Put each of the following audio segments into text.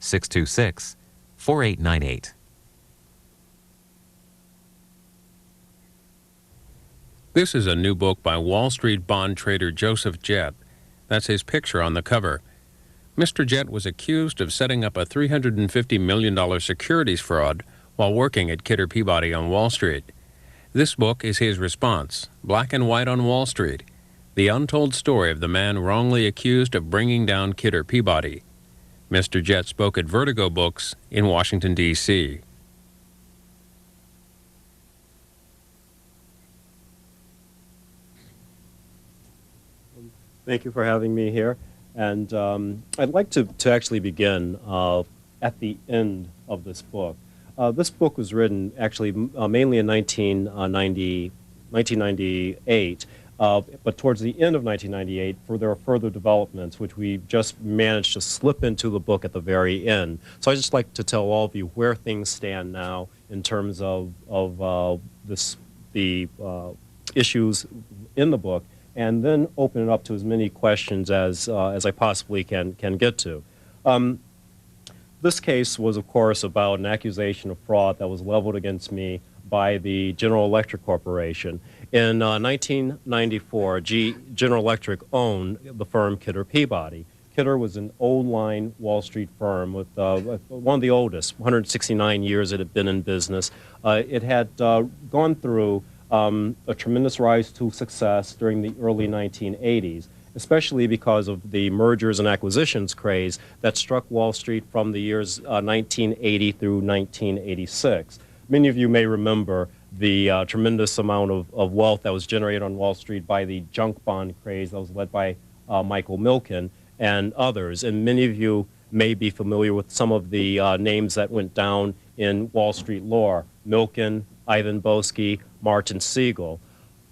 626-4898. This is a new book by Wall Street bond trader Joseph Jett. That's his picture on the cover. Mr. Jett was accused of setting up a $350 million securities fraud while working at Kidder Peabody on Wall Street. This book is his response, Black and White on Wall Street, the untold story of the man wrongly accused of bringing down Kidder Peabody. Mr. Jett spoke at Vertigo Books in Washington, D.C. Thank you for having me here. And I'd like to actually begin at the end of this book. This book was written actually mainly in 1998, but towards the end of 1998, there are further developments which we just managed to slip into the book at the very end. So I'd just like to tell all of you where things stand now in terms of the issues in the book, and then open it up to as many questions as I possibly can get to. This case was, of course, about an accusation of fraud that was leveled against me by the General Electric Corporation. In 1994, General Electric owned the firm Kidder Peabody. Kidder was an old-line Wall Street firm with one of the oldest, 169 years it had been in business. It had gone through a tremendous rise to success during the early 1980s, especially because of the mergers and acquisitions craze that struck Wall Street from the years 1980 through 1986. Many of you may remember the tremendous amount of wealth that was generated on Wall Street by the junk bond craze that was led by Michael Milken and others. And many of you may be familiar with some of the names that went down in Wall Street lore: Milken, Ivan Boesky, Martin Siegel.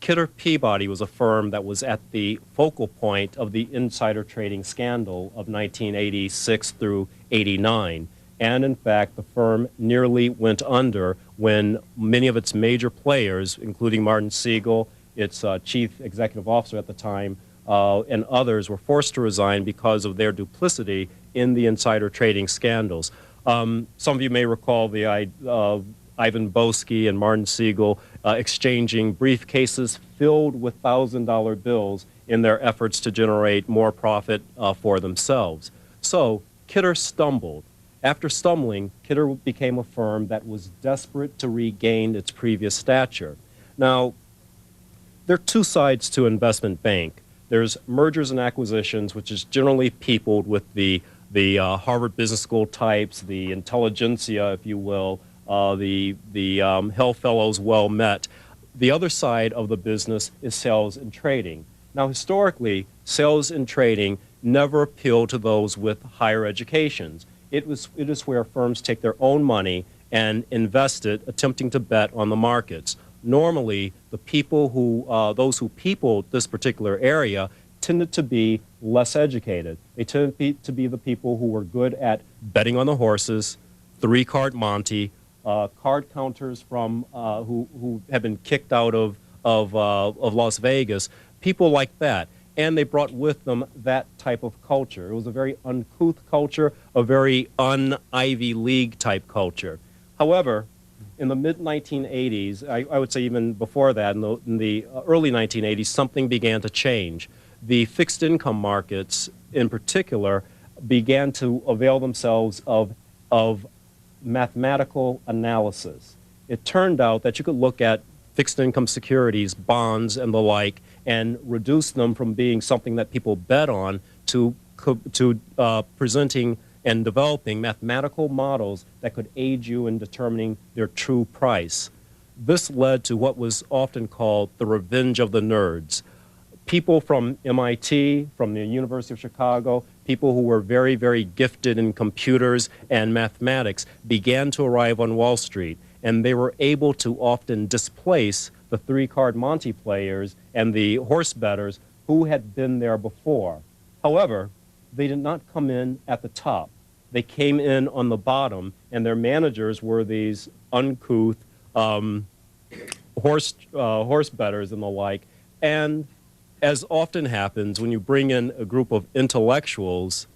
Kidder Peabody was a firm that was at the focal point of the insider trading scandal of 1986 through 89. And in fact, the firm nearly went under when many of its major players, including Martin Siegel, its chief executive officer at the time, and others, were forced to resign because of their duplicity in the insider trading scandals. Some of you may recall the Ivan Boesky and Martin Siegel exchanging briefcases filled with $1,000 bills in their efforts to generate more profit for themselves. So Kidder stumbled. After stumbling, Kidder became a firm that was desperate to regain its previous stature. Now, there are two sides to investment bank. There's mergers and acquisitions, which is generally peopled with the Harvard Business School types, the intelligentsia, if you will, the Hell Fellows well met. The other side of the business is sales and trading. Now, historically, sales and trading never appealed to those with higher educations. It is where firms take their own money and invest it, attempting to bet on the markets. Normally, the people who, those who peopled this particular area tended to be less educated. They tended to be the people who were good at betting on the horses, three-card Monte, card counters from who have been kicked out of Las Vegas, people like that. And they brought with them that type of culture. It was a very uncouth culture, a very un-Ivy League type culture. However, in the mid-1980s, I would say even before that, in the early 1980s, something began to change. The fixed income markets, in particular, began to avail themselves of mathematical analysis. It turned out that you could look at fixed income securities, bonds, and the like, and reduce them from being something that people bet on to presenting and developing mathematical models that could aid you in determining their true price. This led to what was often called the revenge of the nerds. People from MIT, from the University of Chicago, people who were very, very gifted in computers and mathematics began to arrive on Wall Street, and they were able to often displace the three-card Monte players and the horse bettors who had been there before. However, they did not come in at the top. They came in on the bottom, and their managers were these uncouth horse bettors and the like. And as often happens when you bring in a group of intellectuals,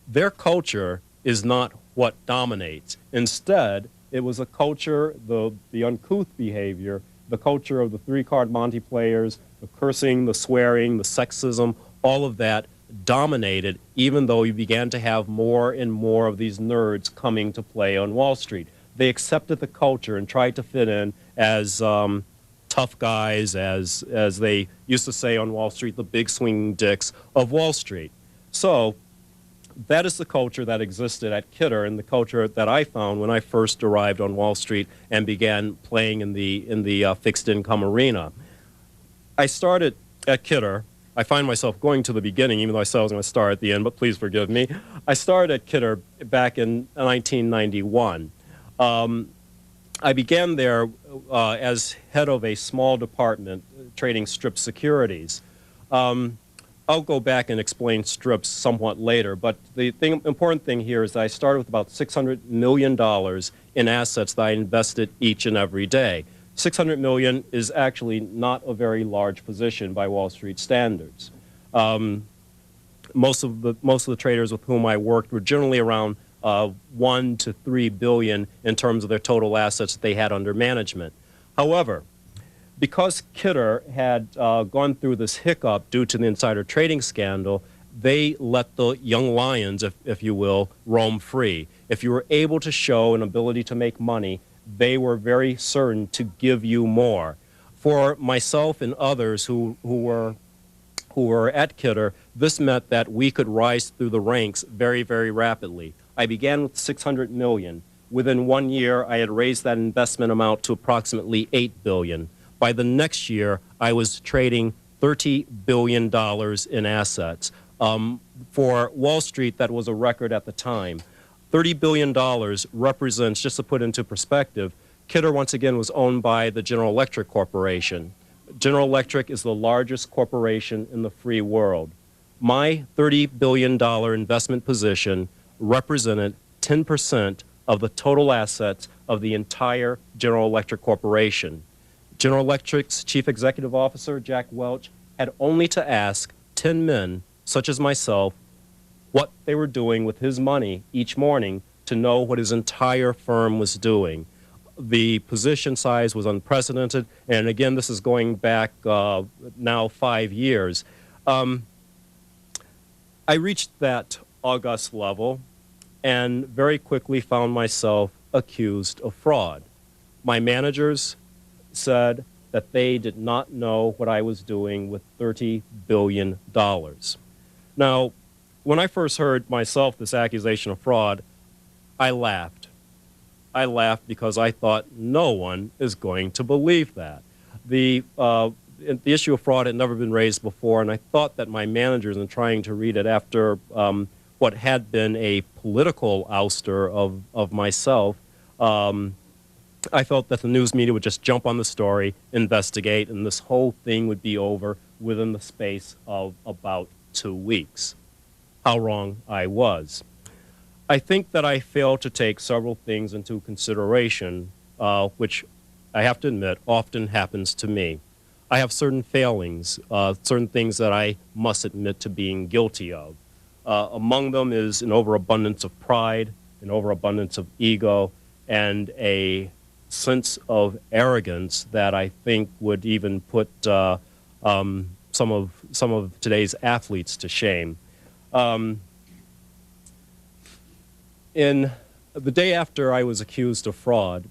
their culture is not what dominates. Instead, it was a culture, the uncouth behavior, the culture of the three-card Monte players, the cursing, the swearing, the sexism, all of that dominated, even though you began to have more and more of these nerds coming to play on Wall Street. They accepted the culture and tried to fit in as tough guys, as they used to say on Wall Street, the big swinging dicks of Wall Street. So that is the culture that existed at Kidder, and the culture that I found when I first arrived on Wall Street and began playing in the fixed income arena. I started at Kidder. I find myself going to the beginning, even though I said I was going to start at the end, but please forgive me. I started at Kidder back in 1991. I began there as head of a small department trading strip securities. I'll go back and explain strips somewhat later, but the important thing here is that I started with about $600 million in assets that I invested each and every day. $600 million is actually not a very large position by Wall Street standards. Most of the traders with whom I worked were generally around 1 to 3 billion in terms of their total assets that they had under management. However, because Kidder had gone through this hiccup due to the insider trading scandal, they let the young lions, if you will, roam free. If you were able to show an ability to make money, they were very certain to give you more. For myself and others who were at Kidder, this meant that we could rise through the ranks very, very rapidly. I began with $600 million. Within 1 year, I had raised that investment amount to approximately $8 billion. By the next year, I was trading $30 billion in assets. For Wall Street, that was a record at the time. $30 billion represents, just to put into perspective, Kidder once again was owned by the General Electric Corporation. General Electric is the largest corporation in the free world. My $30 billion investment position represented 10% of the total assets of the entire General Electric Corporation. General Electric's chief executive officer, Jack Welch, had only to ask 10 men, such as myself, what they were doing with his money each morning to know what his entire firm was doing. The position size was unprecedented, and again, this is going back now 5 years. I reached that august level and very quickly found myself accused of fraud. My managers said that they did not know what I was doing with $30 billion. Now, when I first heard myself this accusation of fraud, I laughed. I laughed because I thought no one is going to believe that. The issue of fraud had never been raised before, and I thought that my managers, in trying to read it after what had been a political ouster of myself, I felt that the news media would just jump on the story, investigate, and this whole thing would be over within the space of about 2 weeks. How wrong I was. I think that I failed to take several things into consideration, which I have to admit often happens to me. I have certain failings, certain things that I must admit to being guilty of. Among them is an overabundance of pride, an overabundance of ego, and a sense of arrogance that I think would even put some of today's athletes to shame. In the day after I was accused of fraud,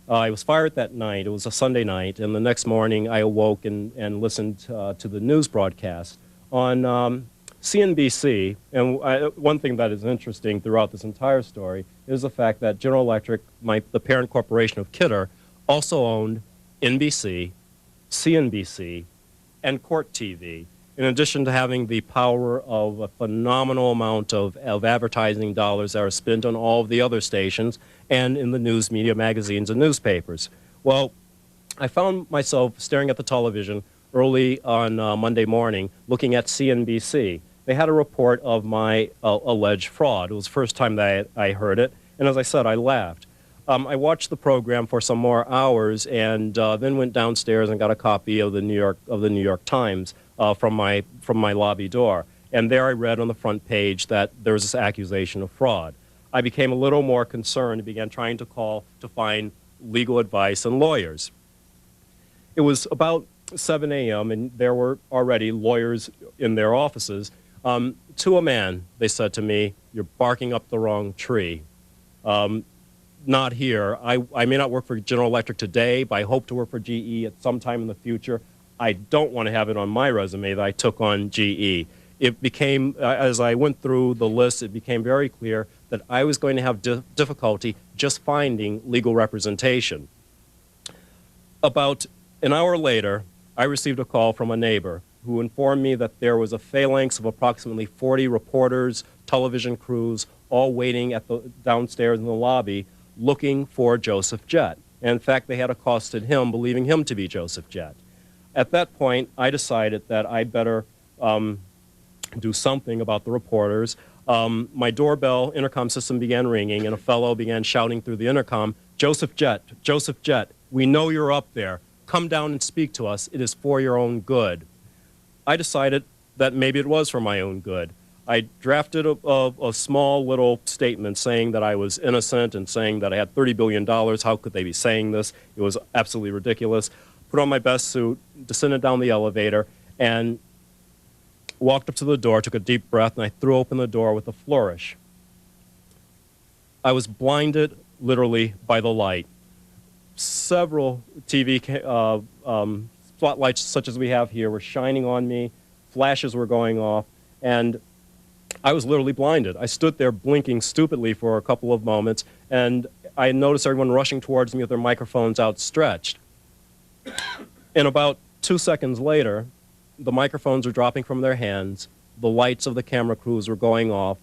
I was fired that night. It was a Sunday night, and the next morning I awoke and listened to the news broadcast on CNBC. And one thing that is interesting throughout this entire story is the fact that General Electric, the parent corporation of Kidder, also owned NBC, CNBC, and Court TV, in addition to having the power of a phenomenal amount of advertising dollars that are spent on all of the other stations and in the news media, magazines, and newspapers. Well, I found myself staring at the television early on Monday morning, looking at CNBC. They had a report of my alleged fraud. It was the first time that I heard it, and as I said, I laughed. I watched the program for some more hours, and then went downstairs and got a copy of the New York Times from my lobby door. And there I read on the front page that there was this accusation of fraud. I became a little more concerned and began trying to call to find legal advice and lawyers. It was about 7 a.m., and there were already lawyers in their offices. To a man, they said to me, "You're barking up the wrong tree." Not here. I may not work for General Electric today, but I hope to work for GE at some time in the future. I don't want to have it on my resume that I took on GE. It became, as I went through the list, it became very clear that I was going to have difficulty just finding legal representation. About an hour later, I received a call from a neighbor who informed me that there was a phalanx of approximately 40 reporters, television crews, all waiting at the downstairs in the lobby looking for Joseph Jett. And in fact, they had accosted him, believing him to be Joseph Jett. At that point, I decided that I better do something about the reporters. My doorbell intercom system began ringing, and a fellow began shouting through the intercom, Joseph Jett, we know you're up there. Come down and speak to us. It is for your own good." I decided that maybe it was for my own good. I drafted a small little statement saying that I was innocent and saying that I had $30 billion. How could they be saying this? It was absolutely ridiculous. Put on my best suit, descended down the elevator, and walked up to the door, took a deep breath, and I threw open the door with a flourish. I was blinded, literally, by the light. Several TV spotlights, such as we have here, were shining on me. Flashes were going off, and I was literally blinded. I stood there blinking stupidly for a couple of moments, and I noticed everyone rushing towards me with their microphones outstretched. And about 2 seconds later, the microphones were dropping from their hands, the lights of the camera crews were going off,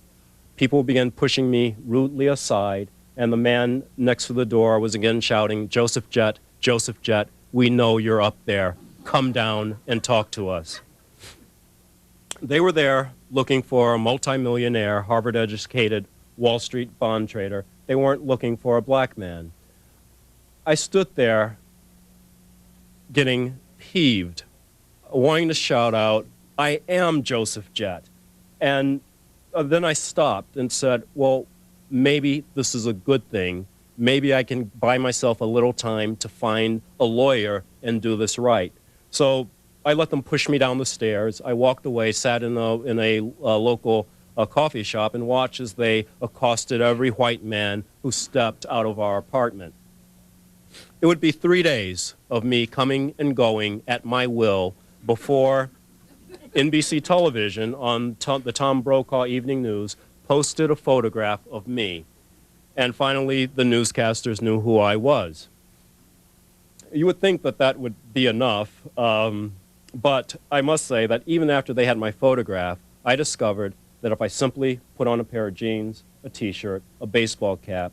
people began pushing me rudely aside, and the man next to the door was again shouting, Joseph Jett, we know you're up there. Come down and talk to us." They were there looking for a multimillionaire, Harvard-educated Wall Street bond trader. They weren't looking for a black man. I stood there getting peeved, wanting to shout out, "I am Joseph Jett." And then I stopped and said, well, maybe this is a good thing. Maybe I can buy myself a little time to find a lawyer and do this right. So I let them push me down the stairs. I walked away, sat in a local coffee shop, and watched as they accosted every white man who stepped out of our apartment. It would be 3 days of me coming and going at my will before NBC television on the Tom Brokaw Evening News posted a photograph of me. And finally, the newscasters knew who I was. You would think that that would be enough, but I must say that even after they had my photograph, I discovered that if I simply put on a pair of jeans, a t-shirt, a baseball cap,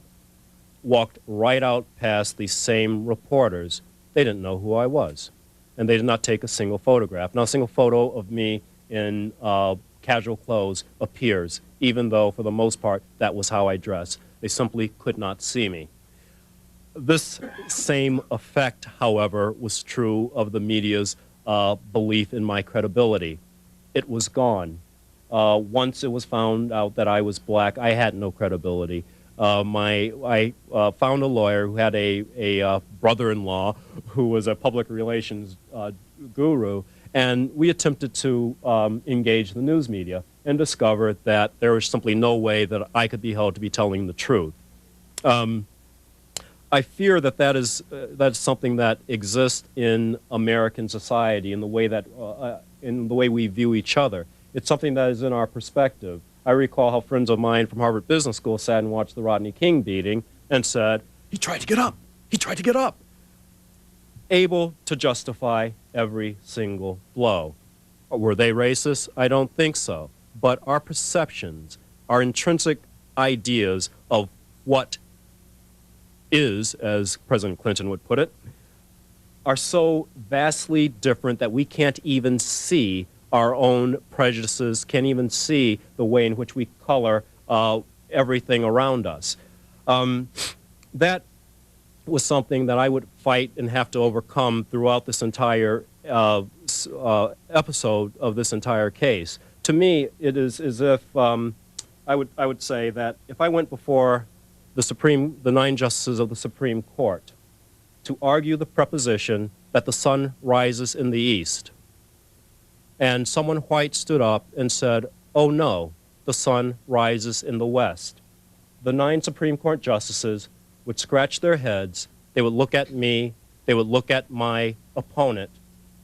walked right out past these same reporters, they didn't know who I was. And they did not take a single photograph. Now, a single photo of me in casual clothes appears, even though, for the most part, that was how I dressed. They simply could not see me. This same effect, however, was true of the media's belief in my credibility. It was gone. Once it was found out that I was black, I had no credibility. I found a lawyer who had a brother-in-law who was a public relations guru, and we attempted to engage the news media and discovered that there was simply no way that I could be held to be telling the truth. I fear that that's something that exists in American society in the way that in the way we view each other. It's something that is in our perspective. I recall how friends of mine from Harvard Business School sat and watched the Rodney King beating and said, "He tried to get up. He tried to get up." Able to justify every single blow. Were they racist? I don't think so. But our perceptions, our intrinsic ideas of what is, as President Clinton would put it, are so vastly different that we can't even see our own prejudices, can't even see the way in which we color everything around us. That was something that I would fight and have to overcome throughout this entire episode of this entire case. To me, it is as if I I would say that if I went before the 9 justices of the Supreme Court to argue the proposition that the sun rises in the east, and someone white stood up and said, "Oh no, the sun rises in the west," the 9 Supreme Court justices would scratch their heads, they would look at me, they would look at my opponent,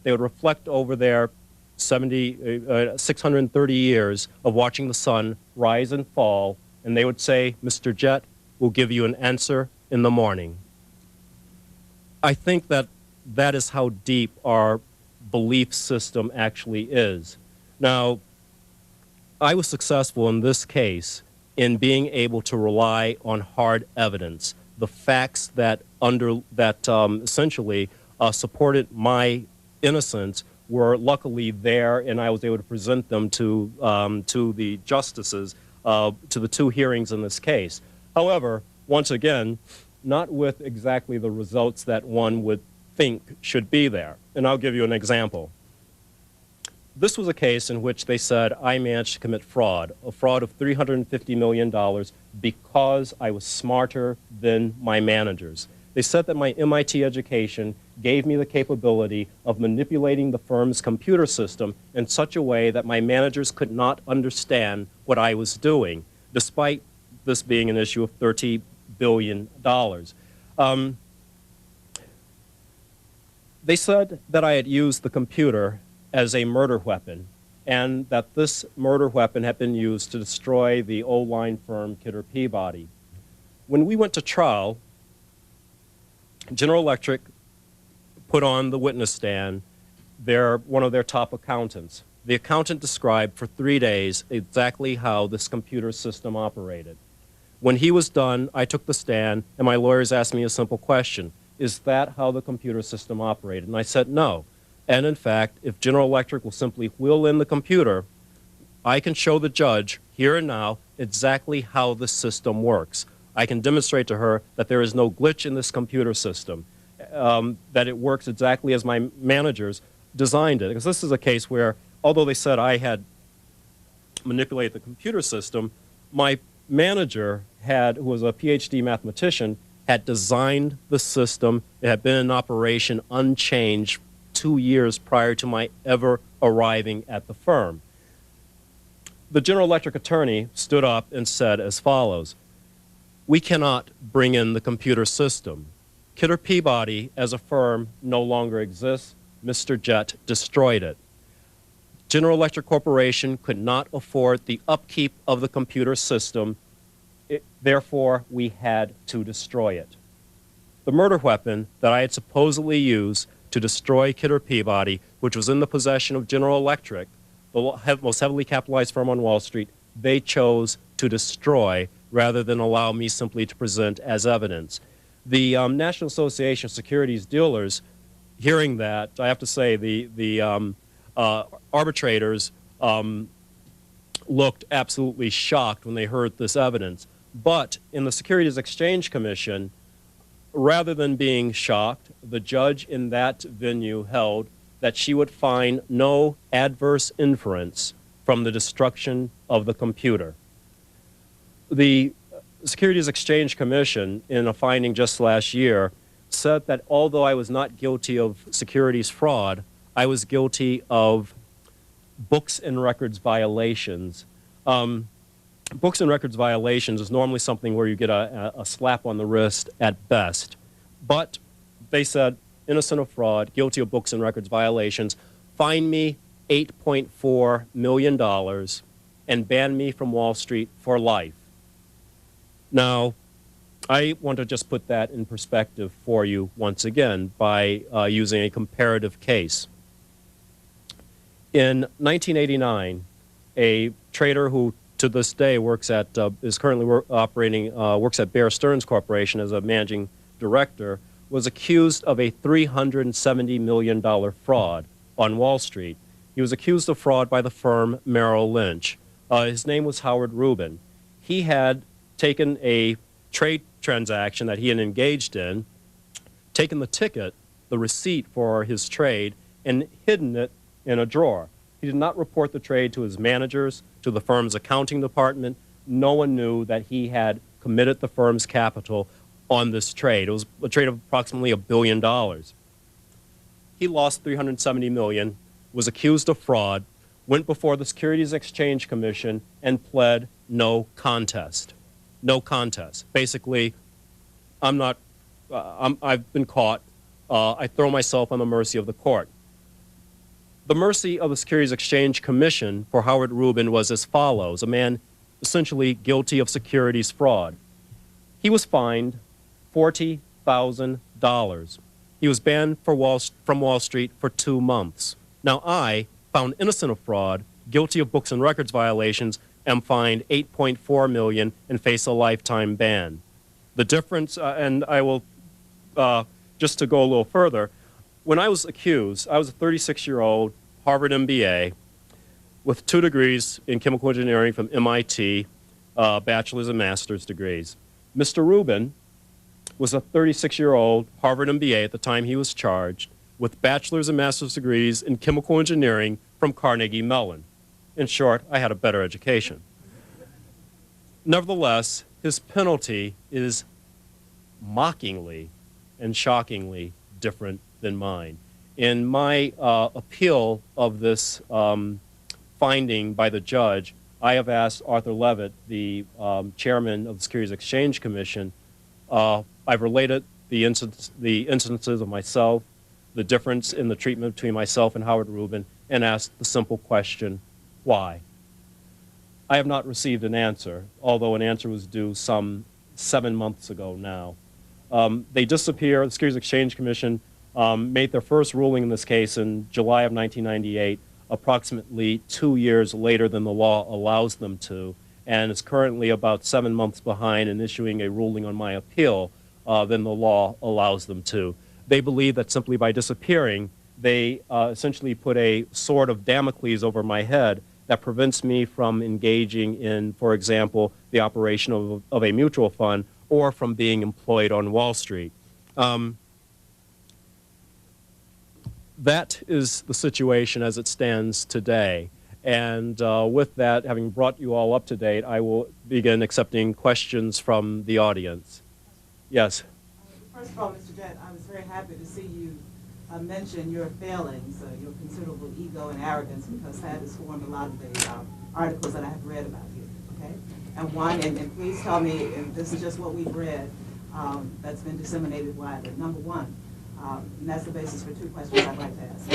they would reflect over their 630 years of watching the sun rise and fall, and they would say, "Mr. Jett, we'll give you an answer in the morning." I think that that is how deep our belief system actually is. Now, I was successful in this case in being able to rely on hard evidence, the facts that essentially supported my innocence were luckily there, and I was able to present them to the justices, to the 2 hearings in this case. However, once again, not with exactly the results that one would think should be there. And I'll give you an example. This was a case in which they said I managed to commit fraud, a fraud of $350 million because I was smarter than my managers. They said that my MIT education gave me the capability of manipulating the firm's computer system in such a way that my managers could not understand what I was doing, despite this being an issue of $30 billion. They said that I had used the computer as a murder weapon, and that this murder weapon had been used to destroy the O-line firm Kidder Peabody. When we went to trial, General Electric put on the witness stand one of their top accountants. The accountant described for 3 days exactly how this computer system operated. When he was done, I took the stand, and my lawyers asked me a simple question: is that how the computer system operated? And I said no. And in fact, if General Electric will simply wheel in the computer, I can show the judge here and now exactly how the system works. I can demonstrate to her that there is no glitch in this computer system, that it works exactly as my managers designed it. Because this is a case where, although they said I had manipulated the computer system, my manager who was a PhD mathematician, had designed the system. It had been in operation unchanged 2 years prior to my ever arriving at the firm. The General Electric attorney stood up and said as follows: "We cannot bring in the computer system. Kidder Peabody as a firm no longer exists. Mr. Jett destroyed it. General Electric Corporation could not afford the upkeep of the computer system. Therefore, we had to destroy it." The murder weapon that I had supposedly used to destroy Kidder Peabody, which was in the possession of General Electric, the most heavily capitalized firm on Wall Street, they chose to destroy rather than allow me simply to present as evidence. The National Association of Securities Dealers, hearing that, I have to say the arbitrators looked absolutely shocked when they heard this evidence. But in the Securities Exchange Commission, rather than being shocked, the judge in that venue held that she would find no adverse inference from the destruction of the computer. The Securities Exchange Commission, in a finding just last year, said that although I was not guilty of securities fraud, I was guilty of books and records violations. Books and records violations is normally something where you get a slap on the wrist at best. But they said, innocent of fraud, guilty of books and records violations, fine me $8.4 million and ban me from Wall Street for life. Now, I want to just put that in perspective for you once again by using a comparative case. In 1989, a trader who to this day works at works at Bear Stearns Corporation as a managing director, was accused of a $370 million fraud on Wall Street. He was accused of fraud by the firm Merrill Lynch. His name was Howard Rubin. He had taken a trade transaction that he had engaged in, taken the ticket, the receipt for his trade, and hidden it in a drawer. He did not report the trade to his managers, to the firm's accounting department, no one knew that he had committed the firm's capital on this trade. It was a trade of approximately $1 billion. He lost $370 million, was accused of fraud, went before the Securities Exchange Commission, and pled no contest. No contest. Basically, I've been caught. I throw myself on the mercy of the court. The mercy of the Securities Exchange Commission for Howard Rubin was as follows: a man essentially guilty of securities fraud. He was fined $40,000. He was banned from Wall Street for 2 months. Now I, found innocent of fraud, guilty of books and records violations, am fined $8.4 million and face a lifetime ban. The difference, and I will, just to go a little further, when I was accused, I was a 36-year-old Harvard MBA with 2 degrees in chemical engineering from MIT, bachelor's and master's degrees. Mr. Rubin was a 36-year-old Harvard MBA at the time he was charged with bachelor's and master's degrees in chemical engineering from Carnegie Mellon. In short, I had a better education. Nevertheless, his penalty is mockingly and shockingly different than mine. In my appeal of this finding by the judge, I have asked Arthur Levitt, the chairman of the Securities Exchange Commission, I've related the instances of myself, the difference in the treatment between myself and Howard Rubin, and asked the simple question, why? I have not received an answer, although an answer was due some 7 months ago now. They disappear. The Securities Exchange Commission made their first ruling in this case in July of 1998, approximately 2 years later than the law allows them to, and is currently about 7 months behind in issuing a ruling on my appeal than the law allows them to. They believe that simply by disappearing, they essentially put a sword of Damocles over my head that prevents me from engaging in, for example, the operation of a mutual fund or from being employed on Wall Street. That is the situation as it stands today. And with that, having brought you all up to date, I will begin accepting questions from the audience. Yes? First of all, Mr. Jett, I was very happy to see you mention your failings, your considerable ego and arrogance, because that has formed a lot of the articles that I have read about you, okay? And please tell me if this is just what we've read that's been disseminated widely. Number one, and that's the basis for 2 questions I'd like to ask.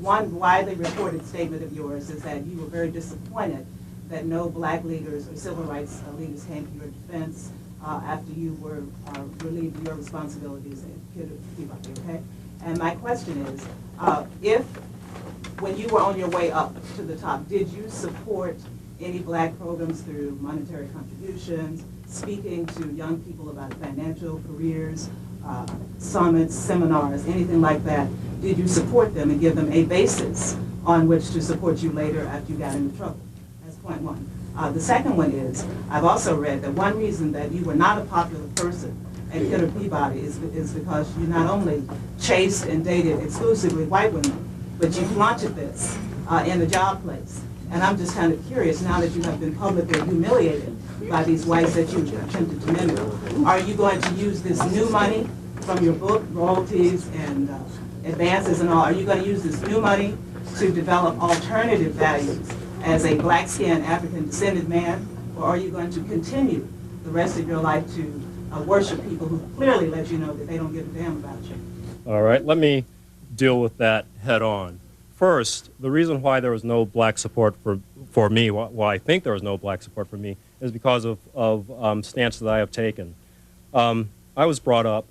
One widely reported statement of yours is that you were very disappointed that no black leaders or civil rights leaders came to your defense after you were relieved of your responsibilities at Kidder Peabody, okay? And my question is, when you were on your way up to the top, did you support any black programs through monetary contributions, speaking to young people about financial careers, summits, seminars, anything like that? Did you support them and give them a basis on which to support you later after you got into trouble? That's point one. The second one is, I've also read that one reason that you were not a popular person at Kidder Peabody is because you not only chased and dated exclusively white women, but you flaunted this in the job place. And I'm just kind of curious, now that you have been publicly humiliated by these whites that you attempted to mimic, are you going to use this new money from your book, royalties and advances and all, are you going to use this new money to develop alternative values as a black-skinned African-descended man, or are you going to continue the rest of your life to worship people who clearly let you know that they don't give a damn about you? All right, let me deal with that head on. First, the reason why there was no black support for me, why I think there was no black support for me, is because of stances that I have taken. I was brought up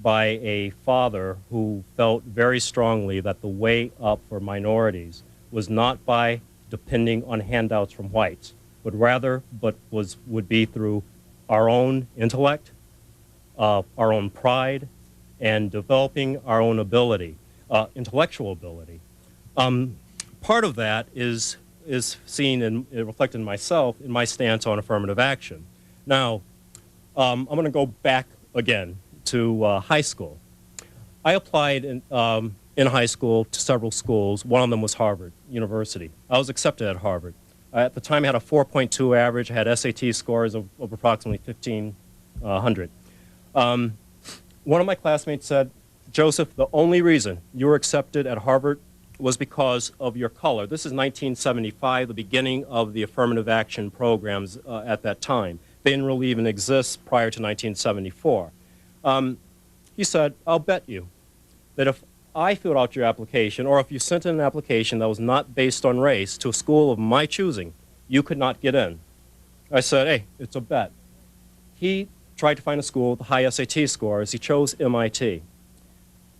by a father who felt very strongly that the way up for minorities was not by depending on handouts from whites, but rather would be through our own intellect, our own pride, and developing our own ability, intellectual ability. Part of that is seen and reflected in myself in my stance on affirmative action. Now, I'm going to go back again to high school. I applied in high school to several schools. One of them was Harvard University. I was accepted at Harvard. At the time, I had a 4.2 average. I had SAT scores of approximately 1,500. One of my classmates said, Joseph, the only reason you were accepted at Harvard was because of your color. This is 1975, the beginning of the affirmative action programs at that time. They didn't really even exist prior to 1974. He said, I'll bet you that if I filled out your application, or if you sent in an application that was not based on race to a school of my choosing, you could not get in. I said, hey, it's a bet. He tried to find a school with high SAT scores. He chose MIT.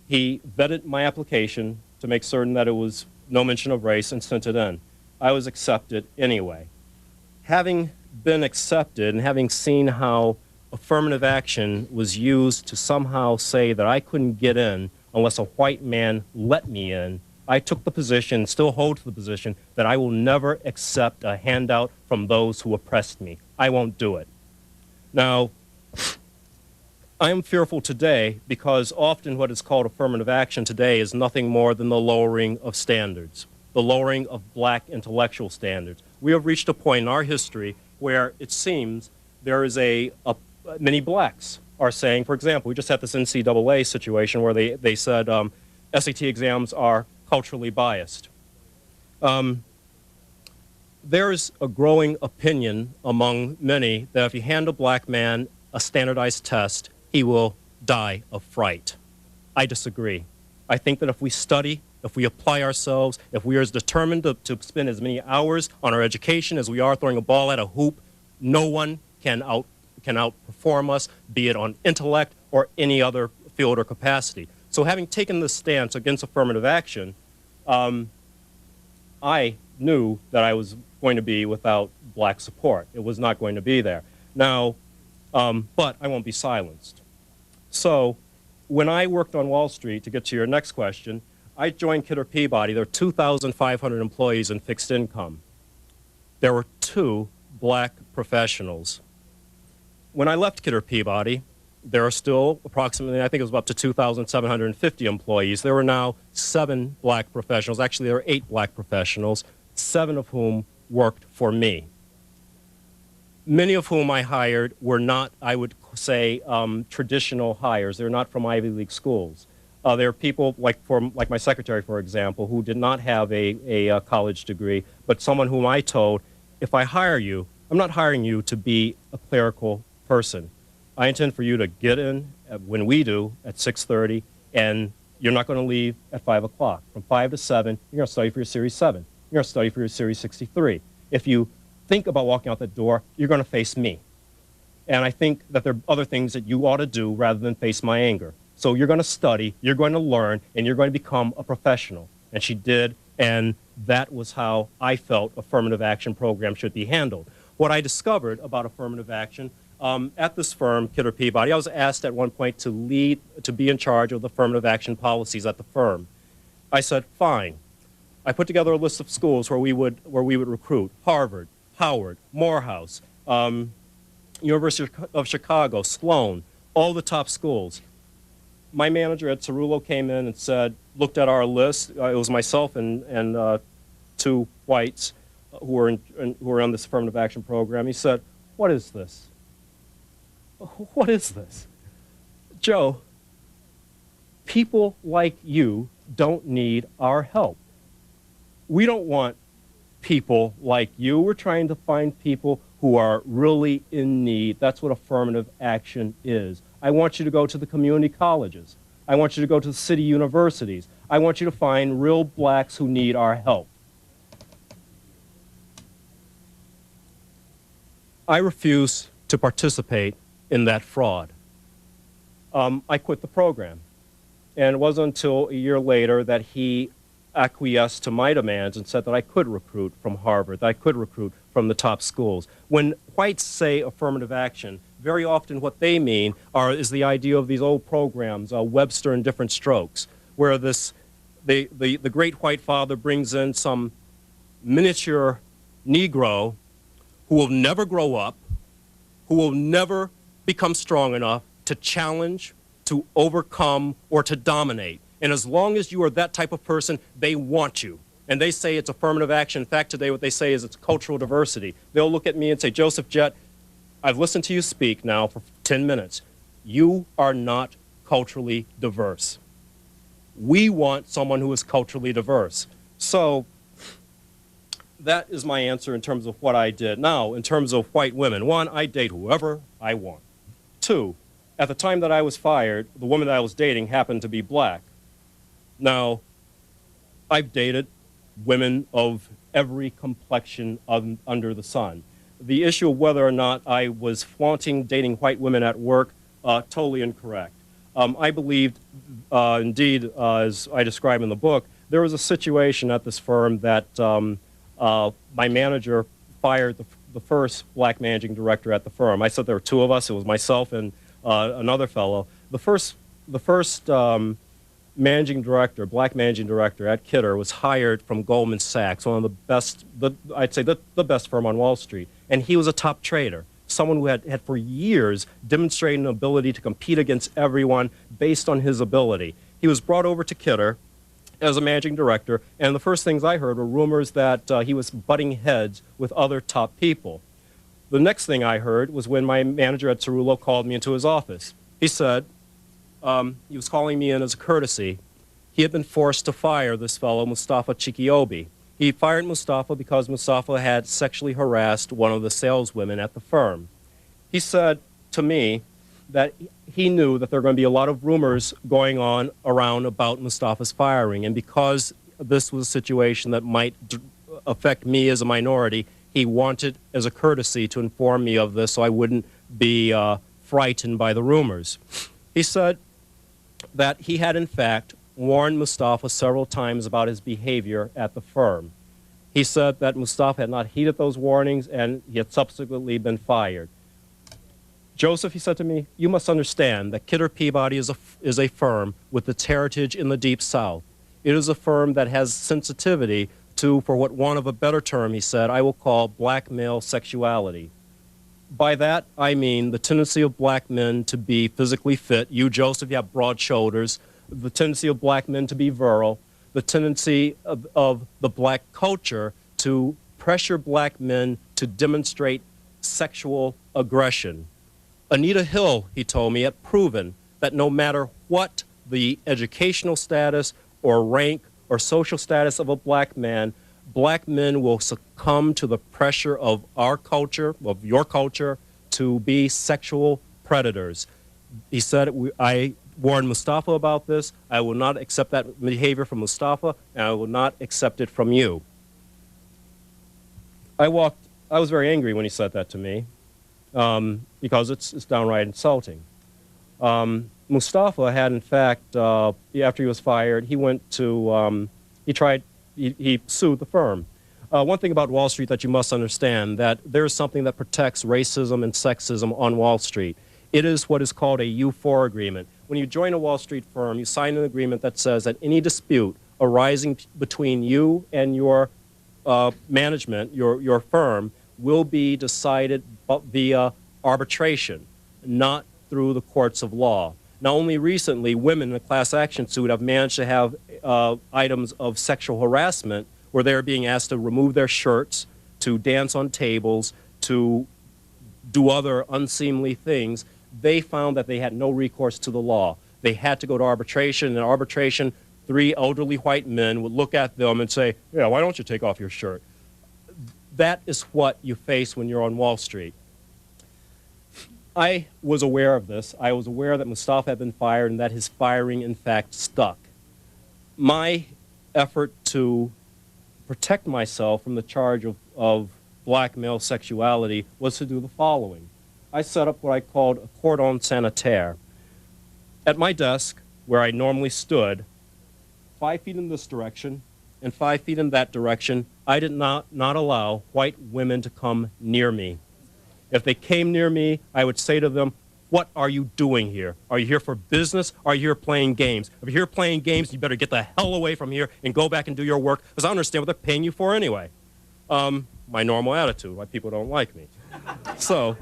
He vetted my application to make certain that it was no mention of race and sent it in. I was accepted anyway. Having been accepted and having seen how affirmative action was used to somehow say that I couldn't get in unless a white man let me in, I took the position, still hold to the position, that I will never accept a handout from those who oppressed me. I won't do it. Now, I am fearful today because often what is called affirmative action today is nothing more than the lowering of standards, the lowering of black intellectual standards. We have reached a point in our history where it seems there is many blacks are saying, for example, we just had this NCAA situation where they said SAT exams are culturally biased. There is a growing opinion among many that if you hand a black man a standardized test, he will die of fright. I disagree. I think that if we study, if we apply ourselves, if we are as determined to spend as many hours on our education as we are throwing a ball at a hoop, no one can outperform us, be it on intellect or any other field or capacity. So having taken this stance against affirmative action, I knew that I was going to be without black support. It was not going to be there. Now, but I won't be silenced. So when I worked on Wall Street, to get to your next question, I joined Kidder Peabody. There were 2,500 employees in fixed income. There were 2 black professionals. When I left Kidder Peabody, there are still approximately, I think it was up to 2,750 employees. There were now 7 black professionals. Actually, there were 8 black professionals, 7 of whom worked for me. Many of whom I hired were not, I would say, traditional hires. They're not from Ivy League schools. There are people like my secretary, for example, who did not have a college degree, but someone whom I told, if I hire you, I'm not hiring you to be a clerical person. I intend for you to get in when we do at 6:30, and you're not going to leave at 5 o'clock. From 5 to 7, you're going to study for your Series 7. You're going to study for your Series 63. If you think about walking out that door, you're going to face me. And I think that there are other things that you ought to do rather than face my anger. So you're going to study, you're going to learn, and you're going to become a professional. And she did, and that was how I felt affirmative action program should be handled. What I discovered about affirmative action at this firm, Kidder Peabody, I was asked at one point to be in charge of the affirmative action policies at the firm. I said, fine. I put together a list of schools where we would recruit: Harvard, Howard, Morehouse, University of Chicago, Sloan, all the top schools. My manager at Cerullo came in and said, looked at our list. It was myself and 2 whites who were on this affirmative action program. He said, what is this? What is this? Joe, people like you don't need our help. We don't want people like you. We're trying to find people who are really in need. That's what affirmative action is. I want you to go to the community colleges. I want you to go to the city universities. I want you to find real blacks who need our help. I refuse to participate in that fraud. I quit the program. And it wasn't until a year later that he acquiesced to my demands and said that I could recruit from Harvard, that I could recruit from the top schools. When whites say affirmative action, very often what they mean is the idea of these old programs, Webster and Different Strokes, where the great white father brings in some miniature Negro who will never grow up, who will never become strong enough to challenge, to overcome, or to dominate. And as long as you are that type of person, they want you. and they say it's affirmative action. In fact, today what they say is it's cultural diversity. They'll look at me and say, Joseph Jett, I've listened to you speak now for 10 minutes. You are not culturally diverse. We want someone who is culturally diverse. So that is my answer in terms of what I did. Now, in terms of white women, one, I date whoever I want. Two, at the time that I was fired, the woman that I was dating happened to be black. Now, I've dated women of every complexion under the sun. The issue of whether or not I was flaunting dating white women at work, totally incorrect. I believed, indeed, as I describe in the book, there was a situation at this firm that my manager fired the first black managing director at the firm. I said there were two of us. It was myself and another fellow. The first managing director, black managing director at Kidder, was hired from Goldman Sachs, one of the best, I'd say the best firm on Wall Street. And he was a top trader, someone who had for years demonstrated an ability to compete against everyone based on his ability. He was brought over to Kidder as a managing director, and the first things I heard were rumors that he was butting heads with other top people. The next thing I heard was when my manager at Cerullo called me into his office. He said, he was calling me in as a courtesy. He had been forced to fire this fellow, Mustafa Chikiobi. He fired Mustafa because Mustafa had sexually harassed one of the saleswomen at the firm. He said to me that he knew that there were going to be a lot of rumors going on around about Mustafa's firing, and because this was a situation that might affect me as a minority, he wanted, as a courtesy, to inform me of this so I wouldn't be frightened by the rumors. He said that he had, in fact, warned Mustafa several times about his behavior at the firm. He said that Mustafa had not heeded those warnings and he had subsequently been fired. Joseph, he said to me, you must understand that Kidder Peabody is a firm with its heritage in the Deep South. It is a firm that has sensitivity to, for what want of a better term, he said, I will call black male sexuality. By that, I mean the tendency of black men to be physically fit. You, Joseph, you have broad shoulders. The tendency of black men to be virile. The tendency of the black culture to pressure black men to demonstrate sexual aggression. Anita Hill, he told me, had proven that no matter what the educational status or rank or social status of a black man, black men will succumb to the pressure of our culture, of your culture, to be sexual predators. He said, I warned Mustafa about this. I will not accept that behavior from Mustafa, and I will not accept it from you. I was very angry when he said that to me, because it's downright insulting. Mustafa had, in fact, after he was fired, he went to, he sued the firm. One thing about Wall Street that you must understand, that there is something that protects racism and sexism on Wall Street. It is what is called a U4 agreement. When you join a Wall Street firm, you sign an agreement that says that any dispute arising between you and your management, your firm, will be decided via arbitration, not through the courts of law. Now, only recently, women in a class action suit have managed to have items of sexual harassment where they're being asked to remove their shirts, to dance on tables, to do other unseemly things. They found that they had no recourse to the law. They had to go to arbitration. In arbitration, 3 elderly white men would look at them and say, yeah, why don't you take off your shirt? That is what you face when you're on Wall Street. I was aware of this. I was aware that Mustafa had been fired and that his firing, in fact, stuck. My effort to protect myself from the charge of black male sexuality was to do the following. I set up what I called a cordon sanitaire. At my desk, where I normally stood, 5 feet in this direction and 5 feet in that direction, I did not allow white women to come near me. If they came near me, I would say to them, what are you doing here? Are you here for business? Or are you here playing games? If you're here playing games, you better get the hell away from here and go back and do your work, because I understand what they're paying you for anyway. My normal attitude, why people don't like me. So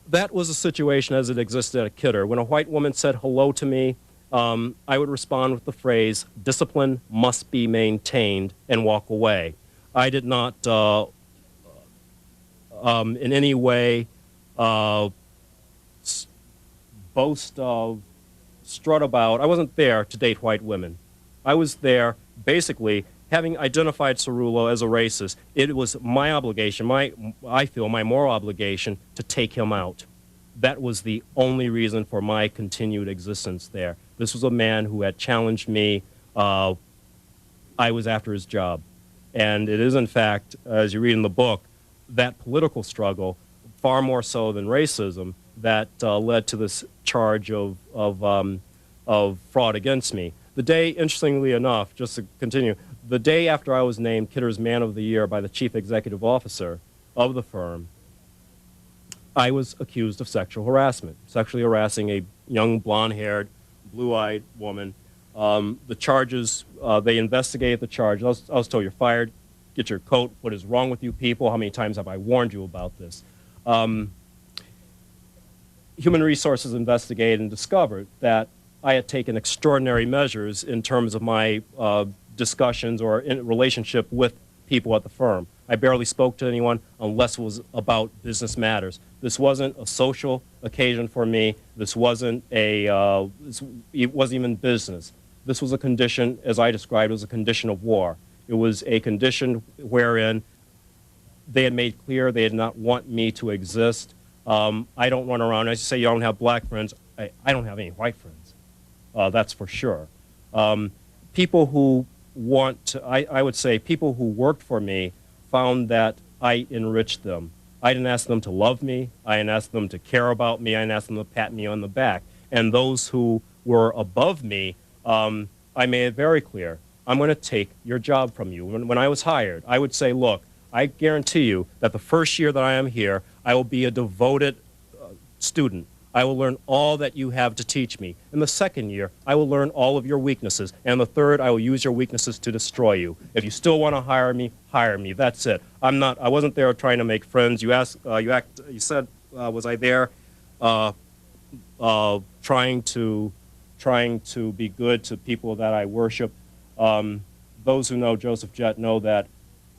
that was the situation as it existed at Kidder. When a white woman said hello to me, I would respond with the phrase, discipline must be maintained, and walk away. I did not in any way boast of, strut about. I wasn't there to date white women. I was there basically having identified Cerullo as a racist. It was my obligation, I feel my moral obligation to take him out. That was the only reason for my continued existence there. This was a man who had challenged me. I was after his job. And it is, in fact, as you read in the book, that political struggle, far more so than racism, that led to this charge of fraud against me. The day, interestingly enough, just to continue, the day after I was named Kidder's Man of the Year by the Chief Executive Officer of the firm, I was accused of sexual harassment, sexually harassing a young blonde-haired, blue-eyed woman. The charges, they investigated the charge. I was told, you're fired, get your coat, what is wrong with you people, how many times have I warned you about this? Human Resources investigated and discovered that I had taken extraordinary measures in terms of my discussions or in relationship with people at the firm. I barely spoke to anyone unless it was about business matters. This wasn't a social occasion for me. This wasn't it wasn't even business. This was a condition, as I described, it was a condition of war. It was a condition wherein they had made clear they did not want me to exist. I don't run around, as you say, you don't have black friends. I don't have any white friends. That's for sure. People who I would say people who worked for me found that I enriched them. I didn't ask them to love me. I didn't ask them to care about me. I didn't ask them to pat me on the back. And those who were above me, I made it very clear, I'm going to take your job from you. When I was hired, I would say, look, I guarantee you that the first year that I am here, I will be a devoted student. I will learn all that you have to teach me. In the second year, I will learn all of your weaknesses. And the third, I will use your weaknesses to destroy you. If you still want to hire me, hire me. That's it. I wasn't there trying to make friends. You said, was I there trying to be good to people that I worship? Those who know Joseph Jett know that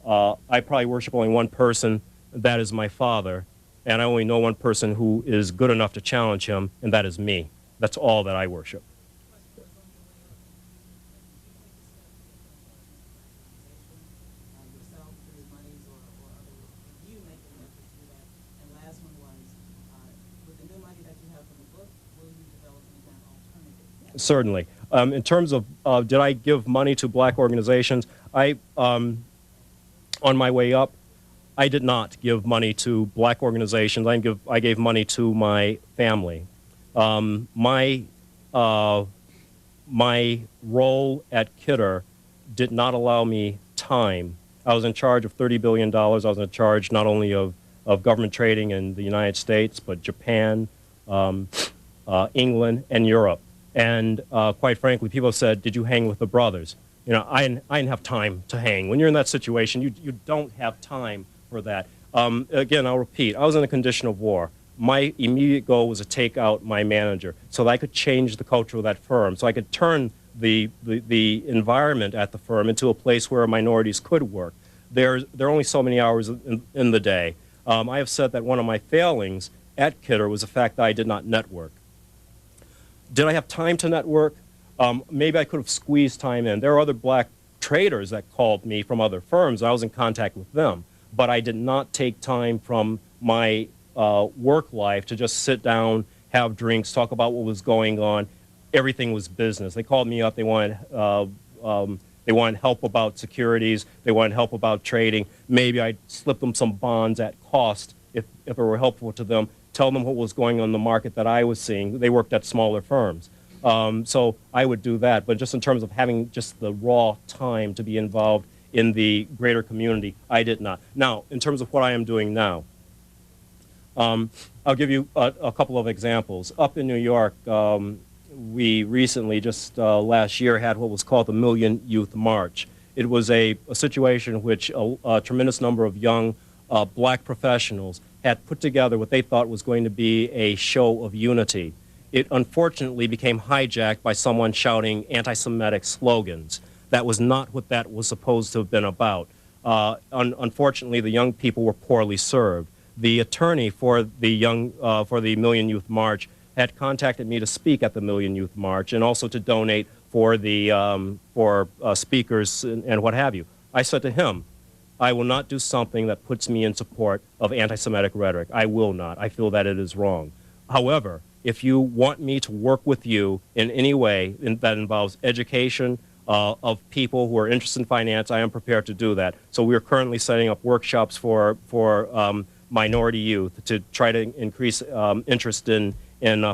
I probably worship only one person, that is my father. And I only know one person who is good enough to challenge him, and that is me. That's all that I worship. Certainly. In terms of did I give money to black organizations, on my way up, I did not give money to black organizations. I gave money to my family. My role at Kidder did not allow me time. I was in charge of $30 billion. I was in charge not only of government trading in the United States, but Japan, England, and Europe. And quite frankly, people said, did you hang with the brothers? You know, I didn't have time to hang. When you're in that situation, you don't have time for that. Again, I'll repeat, I was in a condition of war. My immediate goal was to take out my manager so that I could change the culture of that firm, so I could turn the environment at the firm into a place where minorities could work. There are only so many hours in the day. I have said that one of my failings at Kidder was the fact that I did not network. Did I have time to network? Maybe I could have squeezed time in. There are other black traders that called me from other firms. I was in contact with them. But I did not take time from my work life to just sit down, have drinks, talk about what was going on. Everything was business. They called me up. They wanted help about securities. They wanted help about trading. Maybe I'd slip them some bonds at cost if it were helpful to them, tell them what was going on in the market that I was seeing. They worked at smaller firms. So I would do that. But just in terms of having just the raw time to be involved in the greater community, I did not. Now, in terms of what I am doing now, I'll give you a couple of examples. Up in New York, we recently, just last year, had what was called the Million Youth March. It was a situation in which a tremendous number of young black professionals had put together what they thought was going to be a show of unity. it unfortunately became hijacked by someone shouting anti-Semitic slogans. That was not what that was supposed to have been about. Unfortunately, the young people were poorly served. The attorney for the Million Youth March had contacted me to speak at the Million Youth March and also to donate for the speakers and what have you. I said to him, I will not do something that puts me in support of anti-Semitic rhetoric. I will not. I feel that it is wrong. However, if you want me to work with you in any way that involves education of people who are interested in finance, I am prepared to do that. So we are currently setting up workshops for minority youth to try to increase interest in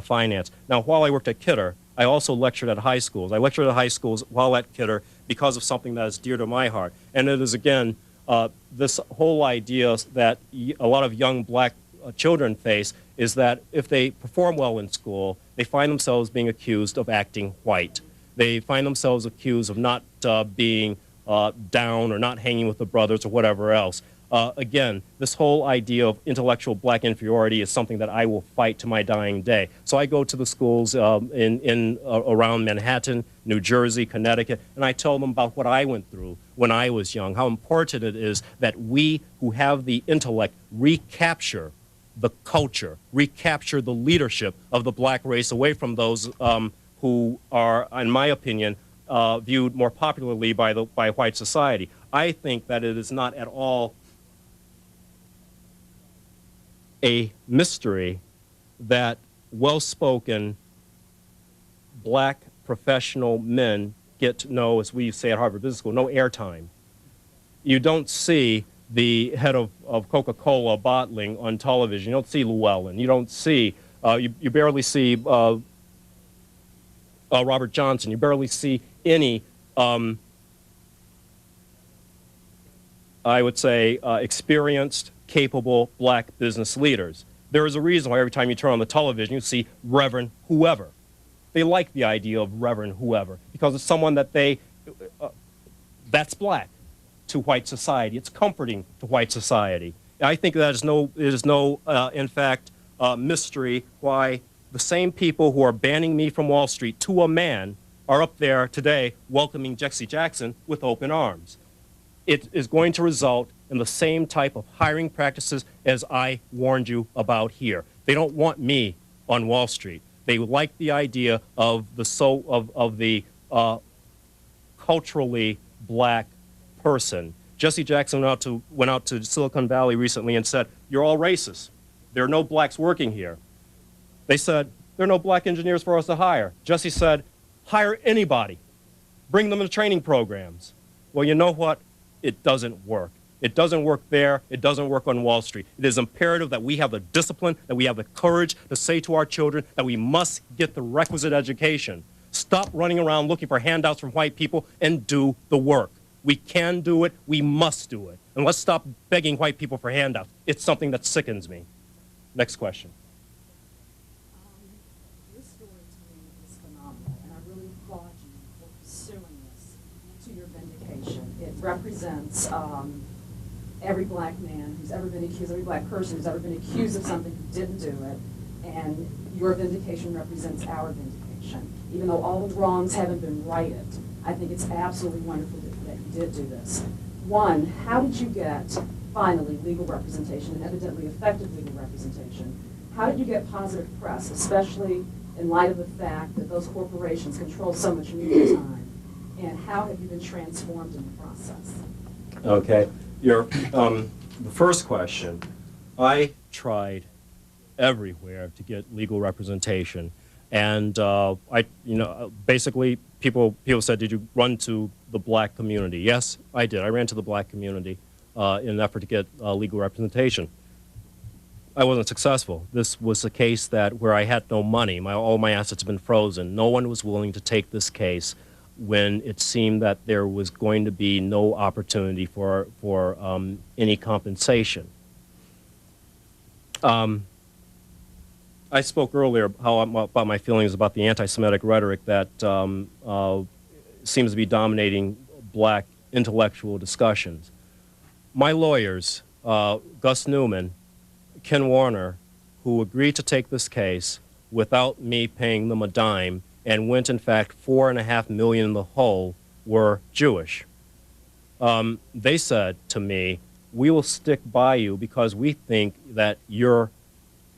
finance. Now, while I worked at Kidder, I also lectured at high schools. I lectured at high schools while at Kidder because of something that is dear to my heart. And it is, again, this whole idea that a lot of young black children face is that if they perform well in school, they find themselves being accused of acting white. They find themselves accused of not being down or not hanging with the brothers or whatever else. Again, this whole idea of intellectual black inferiority is something that I will fight to my dying day. So I go to the schools around Manhattan, New Jersey, Connecticut, and I tell them about what I went through when I was young, how important it is that we who have the intellect recapture the culture, recapture the leadership of the black race away from those who are, in my opinion, viewed more popularly by white society. I think that it is not at all a mystery that well-spoken black professional men get no, as we say at Harvard Business School, no airtime. You don't see the head of Coca-Cola bottling on television. You don't see Llewellyn. You don't see, you barely see Robert Johnson. You barely see any, I would say, experienced, capable black business leaders. There is a reason why every time you turn on the television, you see Reverend whoever. They like the idea of Reverend whoever because it's someone that that's black to white society. It's comforting to white society. I think that is no, in fact, mystery why the same people who are banning me from Wall Street to a man are up there today welcoming Jesse Jackson with open arms. It is going to result in the same type of hiring practices as I warned you about here. They don't want me on Wall Street. They like the idea of the culturally black person. Jesse Jackson went out to Silicon Valley recently and said, "You're all racist. There are no blacks working here." They said, "There are no black engineers for us to hire." Jesse said, "Hire anybody. Bring them to training programs." Well, you know what? It doesn't work. It doesn't work there. It doesn't work on Wall Street. It is imperative that we have the discipline, that we have the courage to say to our children that we must get the requisite education. Stop running around looking for handouts from white people and do the work. We can do it. We must do it. And let's stop begging white people for handouts. It's something that sickens me. Next question. Your story to me is phenomenal, and I really applaud you for pursuing this to your vindication. It represents every black man who's ever been accused, every black person who's ever been accused of something who didn't do it, and your vindication represents our vindication. Even though all the wrongs haven't been righted, I think it's absolutely wonderful that you did do this. One, how did you get, finally, legal representation, and evidently effective legal representation? How did you get positive press, especially in light of the fact that those corporations control so much media time? And how have you been transformed in the process? Okay. The first question, I tried everywhere to get legal representation, and basically people said, "Did you run to the black community?" Yes, I did. I ran to the black community in an effort to get legal representation. I wasn't successful. This was a case where I had no money. All my assets had been frozen. No one was willing to take this case when it seemed that there was going to be no opportunity for any compensation. I spoke earlier about my feelings about the anti-Semitic rhetoric that seems to be dominating black intellectual discussions. My lawyers, Gus Newman, Ken Warner, who agreed to take this case, without me paying them a dime, and went, in fact, $4.5 million in the hole, were Jewish. They said to me, we will stick by you because we think that you're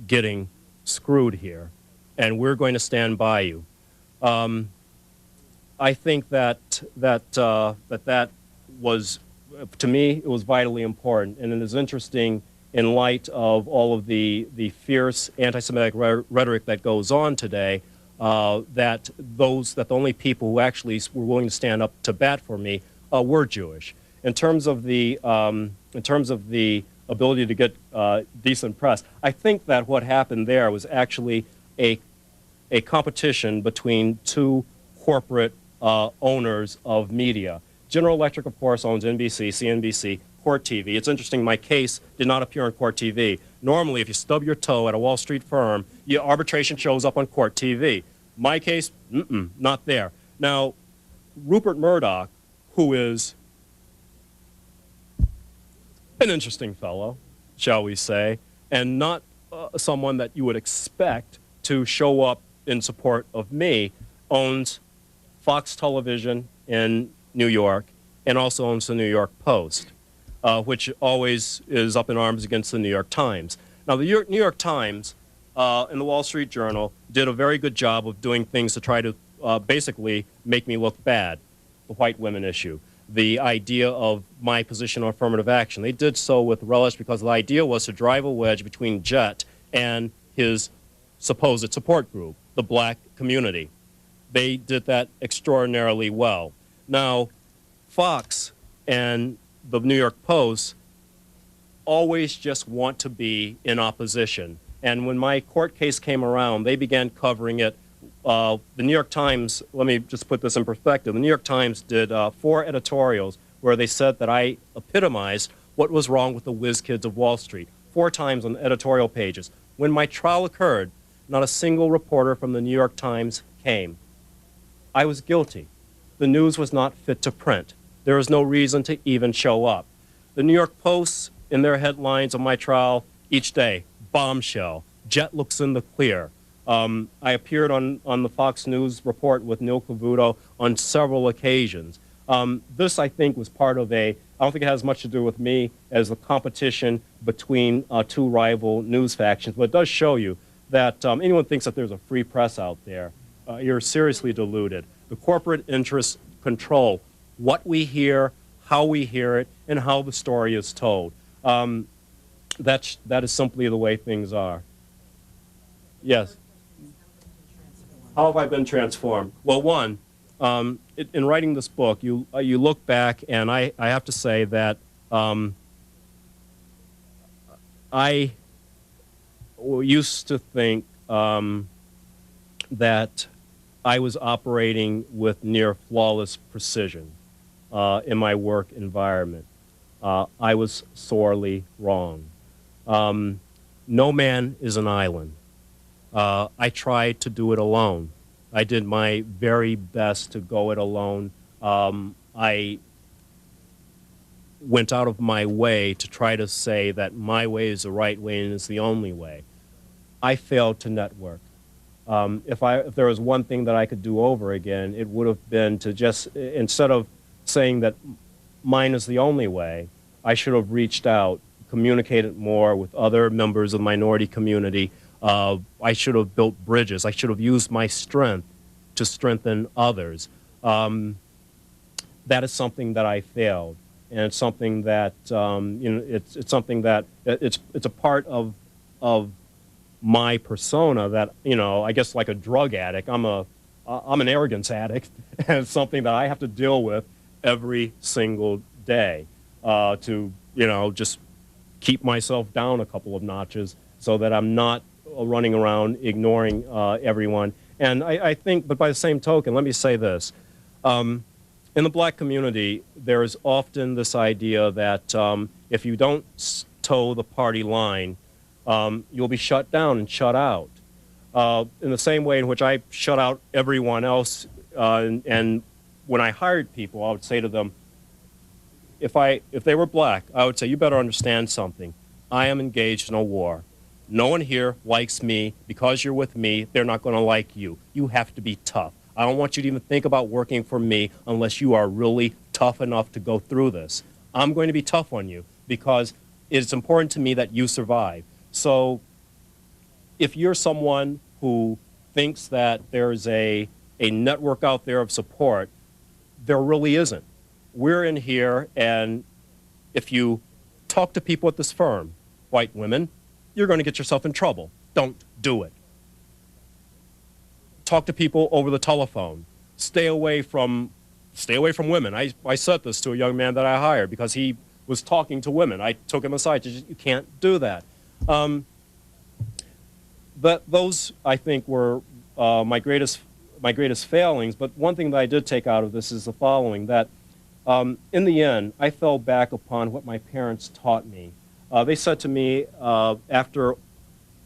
getting screwed here, and we're going to stand by you. I think that was, to me, it was vitally important, and it is interesting in light of all of the fierce anti-Semitic rhetoric that goes on today, that the only people who actually were willing to stand up to bat for me were Jewish. In terms of the ability to get decent press, I think that what happened there was actually a competition between two corporate owners of media. General Electric, of course, owns NBC, CNBC, Court TV. It's interesting, my case did not appear on Court TV. Normally, if you stub your toe at a Wall Street firm, your arbitration shows up on Court TV. My case, not there. Now, Rupert Murdoch, who is an interesting fellow, shall we say, and not someone that you would expect to show up in support of me, owns Fox Television in New York and also owns the New York Post, which always is up in arms against the New York Times. Now, the New York Times and the Wall Street Journal did a very good job of doing things to try to basically make me look bad, the white women issue, the idea of my position on affirmative action. They did so with relish because the idea was to drive a wedge between Jett and his supposed support group, the black community. They did that extraordinarily well. Now, Fox and the New York Post always just want to be in opposition. And when my court case came around, they began covering it. The New York Times, let me just put this in perspective. The New York Times did 4 editorials where they said that I epitomized what was wrong with the whiz kids of Wall Street, 4 times on editorial pages. When my trial occurred, not a single reporter from the New York Times came. I was guilty. The news was not fit to print. There was no reason to even show up. The New York Post, in their headlines of my trial each day, bombshell, Jett looks in the clear. I appeared on the Fox News report with Neil Cavuto on several occasions. This, I think, was part of I don't think it has much to do with me as a competition between 2 rival news factions, but it does show you that anyone thinks that there's a free press out there, you're seriously deluded. The corporate interests control what we hear, how we hear it, and how the story is told. That is simply the way things are. Yes. How have I been transformed? Well, one, in writing this book, you look back, and I have to say that I used to think that I was operating with near flawless precision in my work environment. I was sorely wrong. No man is an island. I tried to do it alone. I did my very best to go it alone. I went out of my way to try to say that my way is the right way and it's the only way. I failed to network. If there was one thing that I could do over again, it would have been to just, instead of saying that mine is the only way, I should have reached out, communicated more with other members of the minority community. I should have built bridges. I should have used my strength to strengthen others. That is something that I failed, and it's something that it's something that it's a part of my persona that, I guess like a drug addict, I'm an arrogance addict, and it's something that I have to deal with every single day to just keep myself down a couple of notches so that I'm not running around ignoring everyone. And I think, but by the same token, let me say this. In the black community, there is often this idea that if you don't toe the party line, you'll be shut down and shut out. In the same way in which I shut out everyone else, and when I hired people, I would say to them, if they were black, I would say, you better understand something. I am engaged in a war. No one here likes me. Because you're with me, they're not going to like you. You have to be tough. I don't want you to even think about working for me unless you are really tough enough to go through this. I'm going to be tough on you because it's important to me that you survive. So if you're someone who thinks that there's a network out there of support, there really isn't. We're in here, and if you talk to people at this firm, white women, you're going to get yourself in trouble. Don't do it. Talk to people over the telephone. Stay away from women. I said this to a young man that I hired because he was talking to women. I took him aside. You can't do that. But those, I think, were my greatest failings. But one thing that I did take out of this is the following, that in the end, I fell back upon what my parents taught me. They said to me after,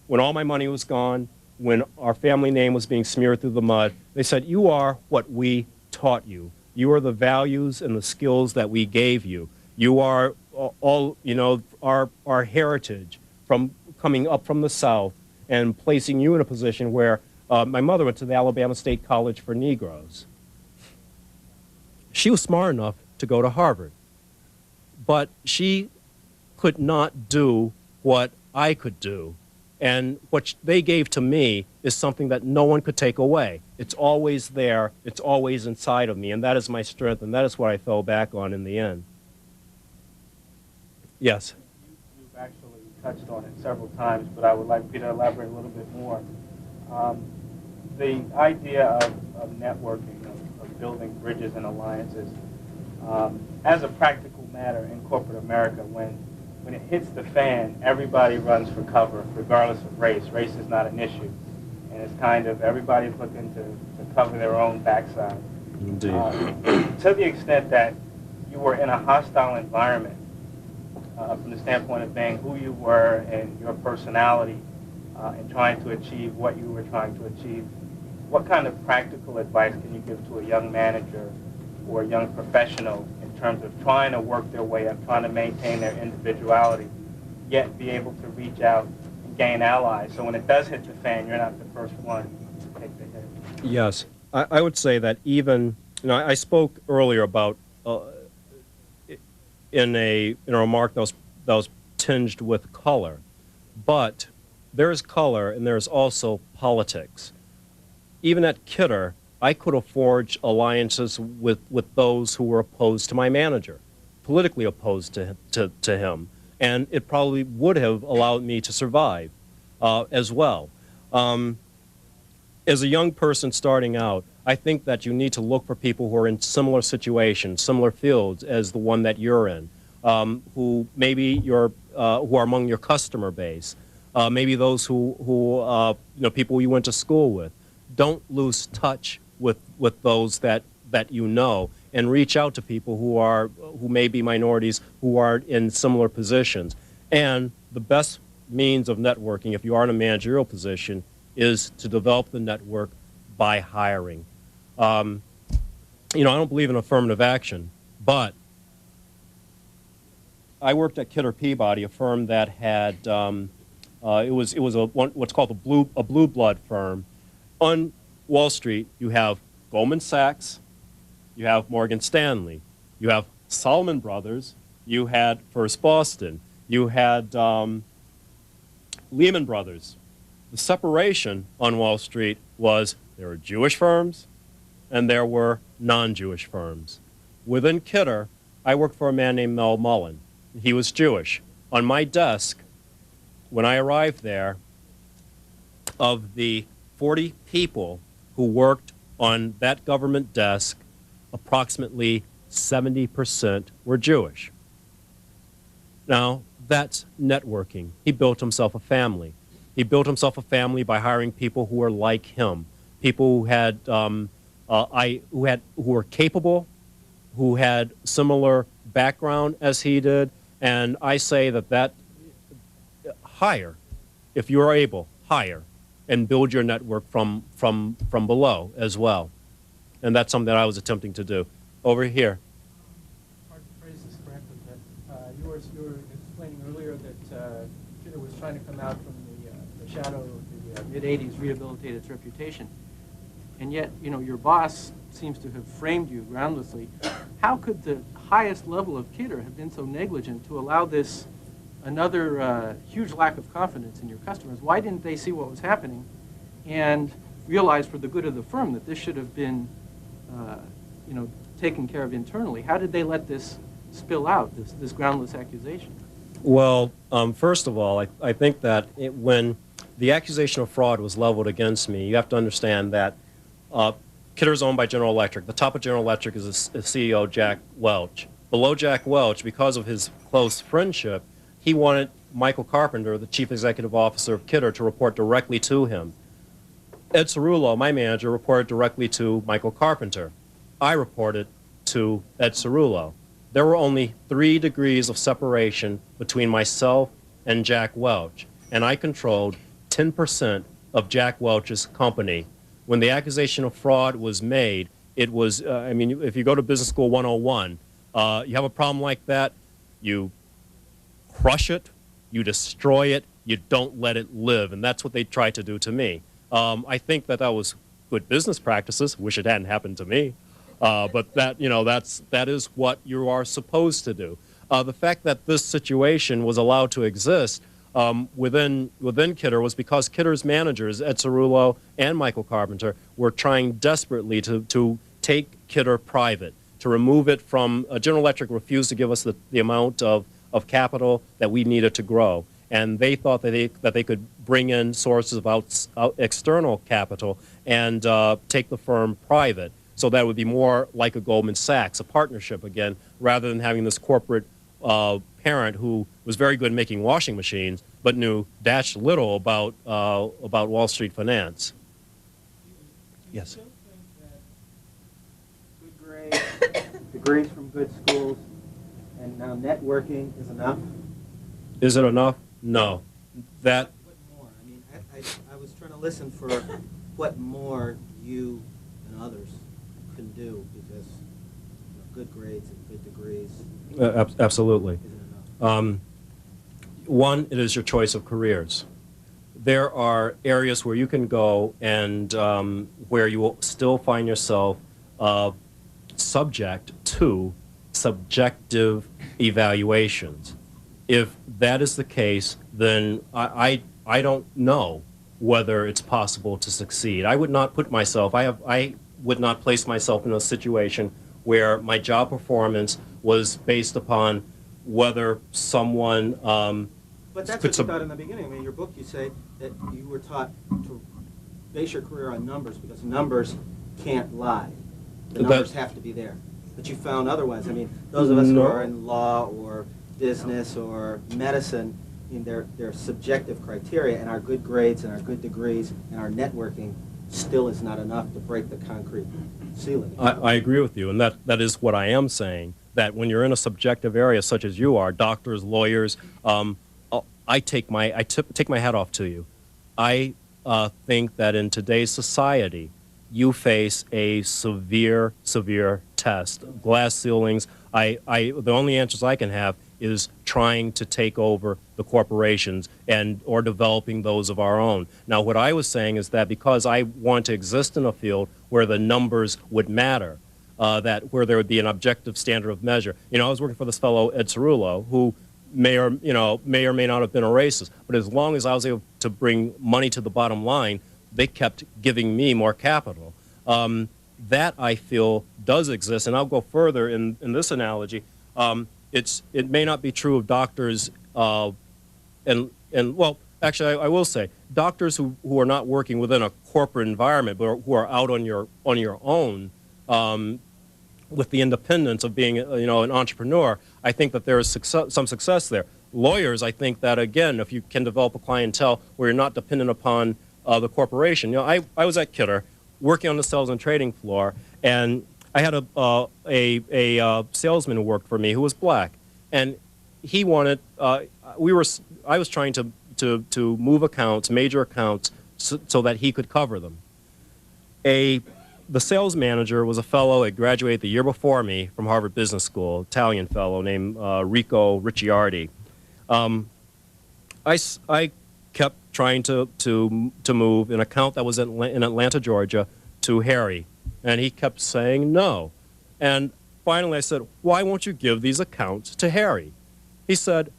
when all my money was gone, when our family name was being smeared through the mud, they said, you are what we taught you. You are the values and the skills that we gave you. You are all, you know, our heritage from coming up from the South and placing you in a position where my mother went to the Alabama State College for Negroes. She was smart enough to go to Harvard, but she could not do what I could do. And what they gave to me is something that no one could take away. It's always there. It's always inside of me. And that is my strength. And that is what I fell back on in the end. Yes? You've actually touched on it several times, but I would like Peter to elaborate a little bit more. The idea of networking, of building bridges and alliances, as a practical matter in corporate America, when it hits the fan, everybody runs for cover, regardless of race. Race is not an issue. And it's kind of everybody's looking to cover their own backside. Indeed. To the extent that you were in a hostile environment, from the standpoint of being who you were and your personality and trying to achieve what you were trying to achieve, what kind of practical advice can you give to a young manager or a young professional in terms of trying to work their way up, trying to maintain their individuality, yet be able to reach out and gain allies, so when it does hit the fan, you're not the first one to take the hit? Yes. I would say that even, you know, I spoke earlier about, in a remark that was tinged with color, but there's color and there's also politics. Even at Kidder, I could have forged alliances with those who were opposed to my manager, politically opposed to him, and it probably would have allowed me to survive as well. As a young person starting out, I think that you need to look for people who are in similar situations, similar fields as the one that you're in, who maybe who are among your customer base, maybe those who you know, people you went to school with. Don't lose touch with those that you know, and reach out to people who may be minorities who are in similar positions. And the best means of networking, if you are in a managerial position, is to develop the network by hiring. You know, I don't believe in affirmative action, but I worked at Kidder Peabody, a firm that had it was what's called a blue blood firm. On Wall Street, you have Goldman Sachs, you have Morgan Stanley, you have Salomon Brothers, you had First Boston, you had Lehman Brothers. The separation on Wall Street was there were Jewish firms and there were non-Jewish firms. Within Kidder, I worked for a man named Mel Mullen. He was Jewish. On my desk, when I arrived there, of the 40 people who worked on that government desk, approximately 70% were Jewish. Now, that's networking. He built himself a family. He built himself a family by hiring people who were like him, people who were capable, who had similar background as he did. And I say that hire, if you are able, hire, and build your network from below as well. And that's something that I was attempting to do. Over here. Hard to phrase this correctly, but you were explaining earlier that Kidder was trying to come out from the shadow of the mid-'80s rehabilitate its reputation. And yet, you know, your boss seems to have framed you groundlessly. How could the highest level of Kidder have been so negligent to allow this another huge lack of confidence in your customers? Why didn't they see what was happening and realize for the good of the firm that this should have been, you know, taken care of internally? How did they let this spill out, this groundless accusation? Well, first of all, I think that when the accusation of fraud was leveled against me, you have to understand that Kidder is owned by General Electric. The top of General Electric is CEO Jack Welch. Below Jack Welch, because of his close friendship, he wanted Michael Carpenter, the chief executive officer of Kidder, to report directly to him. Ed Cerullo, my manager, reported directly to Michael Carpenter. I reported to Ed Cerullo. There were only 3 degrees of separation between myself and Jack Welch, and I controlled 10% of Jack Welch's company. When the accusation of fraud was made, it was, I mean, if you go to Business School 101, you have a problem like that, you crush it, you destroy it, you don't let it live, and that's what they tried to do to me. I think that was good business practices. Wish it hadn't happened to me. But that, you know, that is what you are supposed to do. The fact that this situation was allowed to exist within Kidder was because Kidder's managers, Ed Cerullo and Michael Carpenter, were trying desperately to take Kidder private, to remove it from, General Electric refused to give us the amount of capital that we needed to grow. And they thought that they could bring in sources of external capital and take the firm private. So that would be more like a Goldman Sachs, a partnership again, rather than having this corporate parent who was very good at making washing machines, but knew dash little about Wall Street finance. Yes. Do you still think that good grades, degrees from good schools, and now networking is enough? Is it enough? No. That. What more? I mean, I was trying to listen for what more you and others can do, because good grades and good degrees Absolutely. isn't enough. One, it is your choice of careers. There are areas where you can go and where you will still find yourself subject to subjective evaluations. If that is the case, then I don't know whether it's possible to succeed. I would not put myself, I would not place myself in a situation where my job performance was based upon whether someone But that's what you thought in the beginning. I mean, in your book you say that you were taught to base your career on numbers because numbers can't lie. The numbers have to be there. But you found otherwise. I mean, those of us who are in law or business or medicine, I mean, they're subjective criteria, and our good grades and our good degrees and our networking still is not enough to break the concrete ceiling. I agree with you, and that is what I am saying, that when you're in a subjective area such as you are, doctors, lawyers, I take my hat off to you. I think that in today's society, you face a severe test. Glass ceilings. The only answers I can have is trying to take over the corporations or developing those of our own. Now, what I was saying is that because I want to exist in a field where the numbers would matter, where there would be an objective standard of measure. You know, I was working for this fellow, Ed Cerullo, who may or may not have been a racist, but as long as I was able to bring money to the bottom line, they kept giving me more capital. That, I feel, does exist, and I'll go further in this analogy. It may not be true of doctors, well, actually, I will say, doctors who are not working within a corporate environment, but who are out on your own, with the independence of being, an entrepreneur, I think that there is some success there. Lawyers, I think that, again, if you can develop a clientele where you're not dependent upon the corporation. I was at Kidder, working on the sales and trading floor, and I had a salesman who worked for me who was black, and he wanted. I was trying to move accounts, major accounts, so that he could cover them. The sales manager was a fellow that graduated the year before me from Harvard Business School, Italian fellow named Rico Ricciardi. I kept trying to move an account that was in Atlanta, Georgia, to Harry, and he kept saying no. And finally I said, why won't you give these accounts to Harry? He said,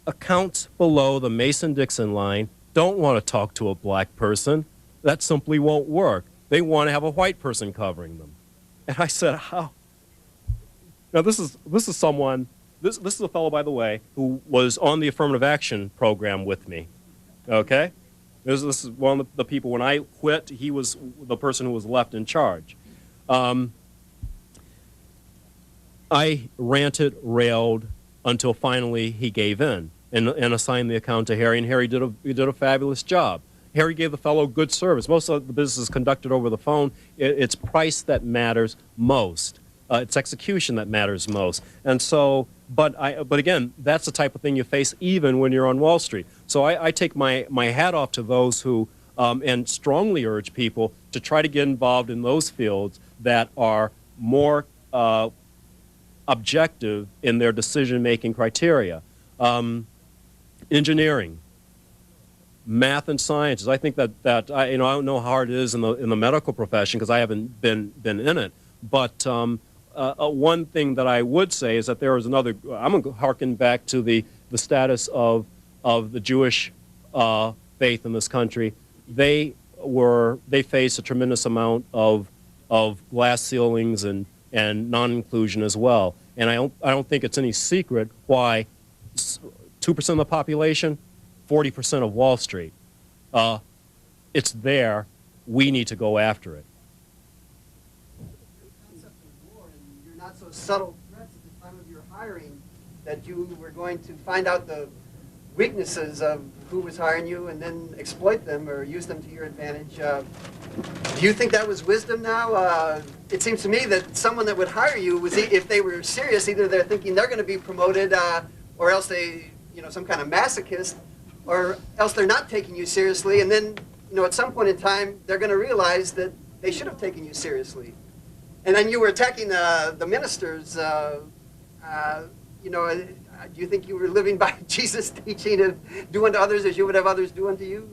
accounts below the Mason-Dixon line don't want to talk to a black person. That simply won't work. They want to have a white person covering them. And I said, how? Now this is someone, this is a fellow, by the way, who was on the affirmative action program with me. Okay? This is one of the people, when I quit, he was the person who was left in charge. I ranted, railed, until finally he gave in and assigned the account to Harry, and Harry did a fabulous job. Harry gave the fellow good service. Most of the business is conducted over the phone. It's price that matters most. It's execution that matters most. And so, but again, that's the type of thing you face even when you're on Wall Street. So I take my hat off to those who, and strongly urge people to try to get involved in those fields that are more objective in their decision-making criteria. Engineering, math and sciences. I think that I don't know how hard it is in the medical profession because I haven't been in it. But one thing that I would say is that there is another. I'm going to harken back to the status of the Jewish faith in this country. They faced a tremendous amount of glass ceilings and non-inclusion as well. And I don't think it's any secret why 2% of the population, 40% of Wall Street. It's there. We need to go after it. Concept of war and your not so subtle threats at the time of your hiring that you were going to find out the weaknesses of who was hiring you and then exploit them or use them to your advantage. Do you think that was wisdom now? It seems to me that someone that would hire you was, if they were serious, either they're thinking they're going to be promoted or else they, some kind of masochist, or else they're not taking you seriously, and then, at some point in time, they're going to realize that they should have taken you seriously. And then you were attacking the ministers, do you think you were living by Jesus' teaching of do unto others as you would have others do unto you?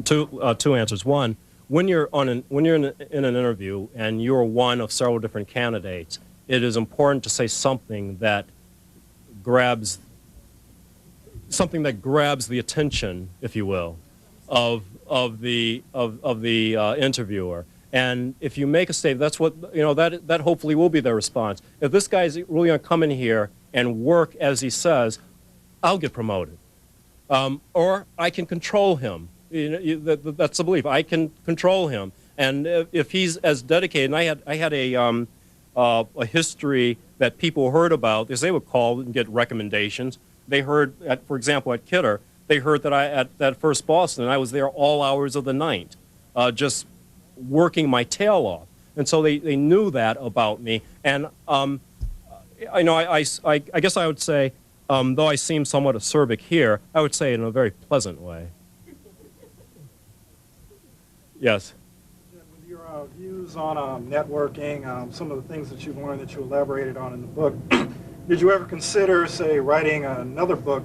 Two answers. One, when you're in an interview and you're one of several different candidates, it is important to say something that grabs the attention, if you will, of the interviewer. And if you make a statement, that's what that hopefully will be their response. If this guy's really going to come in here and work as he says, I'll get promoted, or I can control him. That's the belief. I can control him, and if he's as dedicated. And I had a history that people heard about because they would call and get recommendations. They heard, for example, at Kidder, they heard that at First Boston, I was there all hours of the night, just working my tail off. And so they knew that about me. And I guess I would say, though I seem somewhat acerbic here, I would say it in a very pleasant way. Yes? With your views on networking, some of the things that you've learned that you elaborated on in the book, did you ever consider, say, writing another book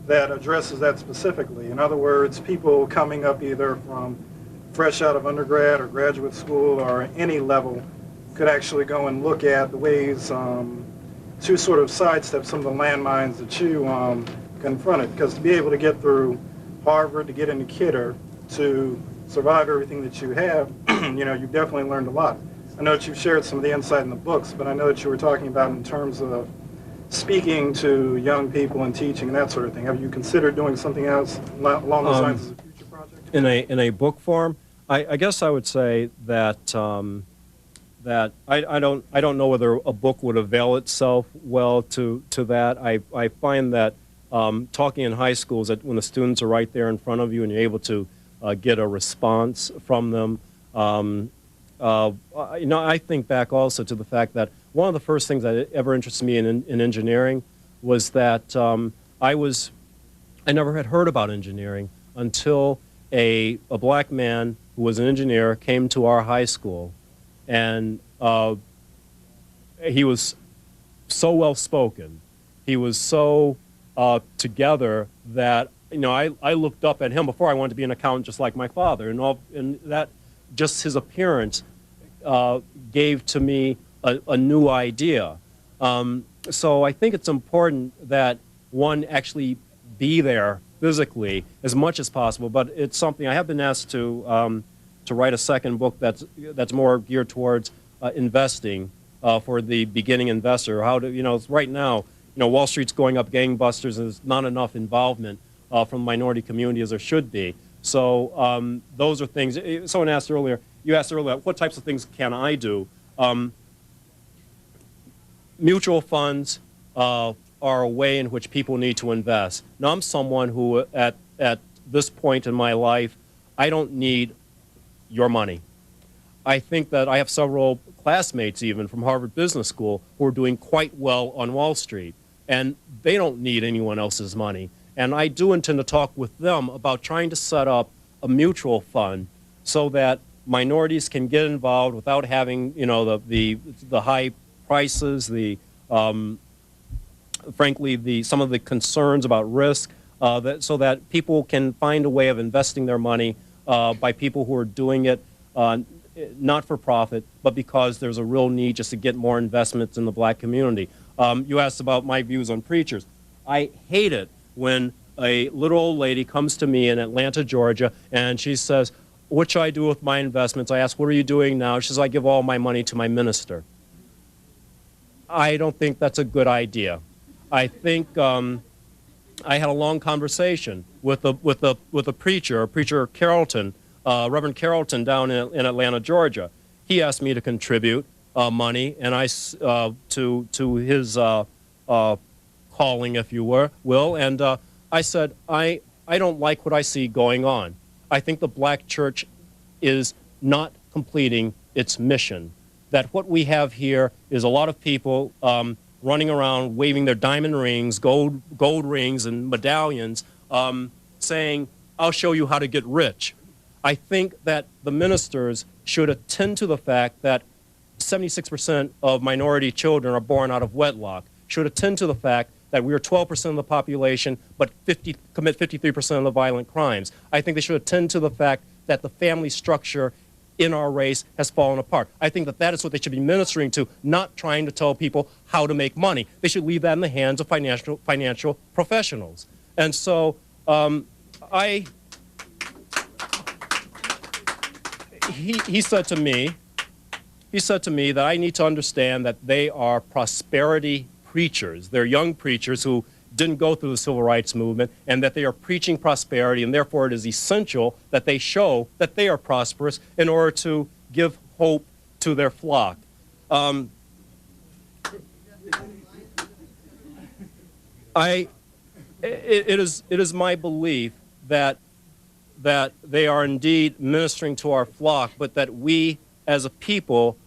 that addresses that specifically? In other words, people coming up either from fresh out of undergrad or graduate school or any level could actually go and look at the ways to sort of sidestep some of the landmines that you confronted. Because to be able to get through Harvard, to get into Kidder, to survive everything that you have, you've definitely learned a lot. I know that you've shared some of the insight in the books, but I know that you were talking about in terms of speaking to young people and teaching and that sort of thing. Have you considered doing something else along those lines as a future project? In a book form, I guess I would say that that I don't know whether a book would avail itself well to that. I find that talking in high schools, that when the students are right there in front of you and you're able to get a response from them. I think back also to the fact that one of the first things that ever interested me in engineering was that I never had heard about engineering until a black man who was an engineer came to our high school, and he was so well spoken. He was so together that, you know, I looked up at him before. I wanted to be an accountant just like my father, and that just his appearance gave to me a new idea. So I think it's important that one actually be there physically as much as possible, but it's something I have been asked to write a second book that's more geared towards investing for the beginning investor. How to, you know, right now, you know, Wall Street's going up gangbusters, and there's not enough involvement from the minority community as there should be. So those are things. Someone asked earlier. You asked earlier, what types of things can I do? Mutual funds are a way in which people need to invest. Now, I'm someone who, at this point in my life, I don't need your money. I think that I have several classmates, even from Harvard Business School, who are doing quite well on Wall Street, and they don't need anyone else's money. And I do intend to talk with them about trying to set up a mutual fund so that minorities can get involved without having, you know, the high prices, frankly, some of the concerns about risk, so that people can find a way of investing their money by people who are doing it not for profit, but because there's a real need just to get more investments in the black community. You asked about my views on preachers. I hate it when a little old lady comes to me in Atlanta, Georgia, and she says, what should I do with my investments? I ask, what are you doing now? She says, I give all my money to my minister. I don't think that's a good idea. I think I had a long conversation with a preacher Carrollton, Reverend Carrollton down in Atlanta, Georgia. He asked me to contribute money, and to his calling, if you will, and I said, I don't like what I see going on. I think the black church is not completing its mission. That what we have here is a lot of people running around waving their diamond rings, gold rings and medallions, saying, I'll show you how to get rich. I think that the ministers should attend to the fact that 76% of minority children are born out of wedlock, should attend to the fact that we are 12% of the population, but commit 53% of the violent crimes. I think they should attend to the fact that the family structure in our race has fallen apart. I think that that is what they should be ministering to, not trying to tell people how to make money. They should leave that in the hands of financial professionals. And so he said to me that I need to understand that they are prosperity preachers. They're young preachers who didn't go through the civil rights movement, and that they are preaching prosperity, and therefore it is essential that they show that they are prosperous in order to give hope to their flock. It is my belief that they are indeed ministering to our flock, but that we as a people,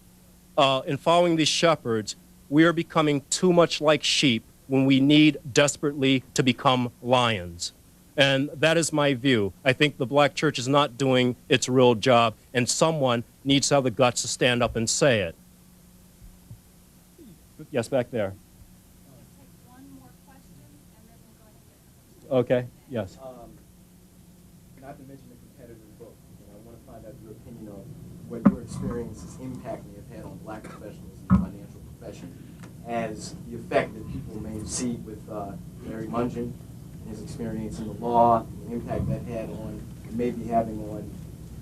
in following these shepherds, we are becoming too much like sheep when we need desperately to become lions. And that is my view. I think the black church is not doing its real job, and someone needs to have the guts to stand up and say it. Yes, back there. One more question, and then we'll go ahead. Okay, yes. Not to mention the competitive book, and I want to find out your opinion on what your experiences impacting have had on black professionals in the financial profession, as the effect that people may see with Larry Mungin and his experience in the law, the impact that had on, maybe having on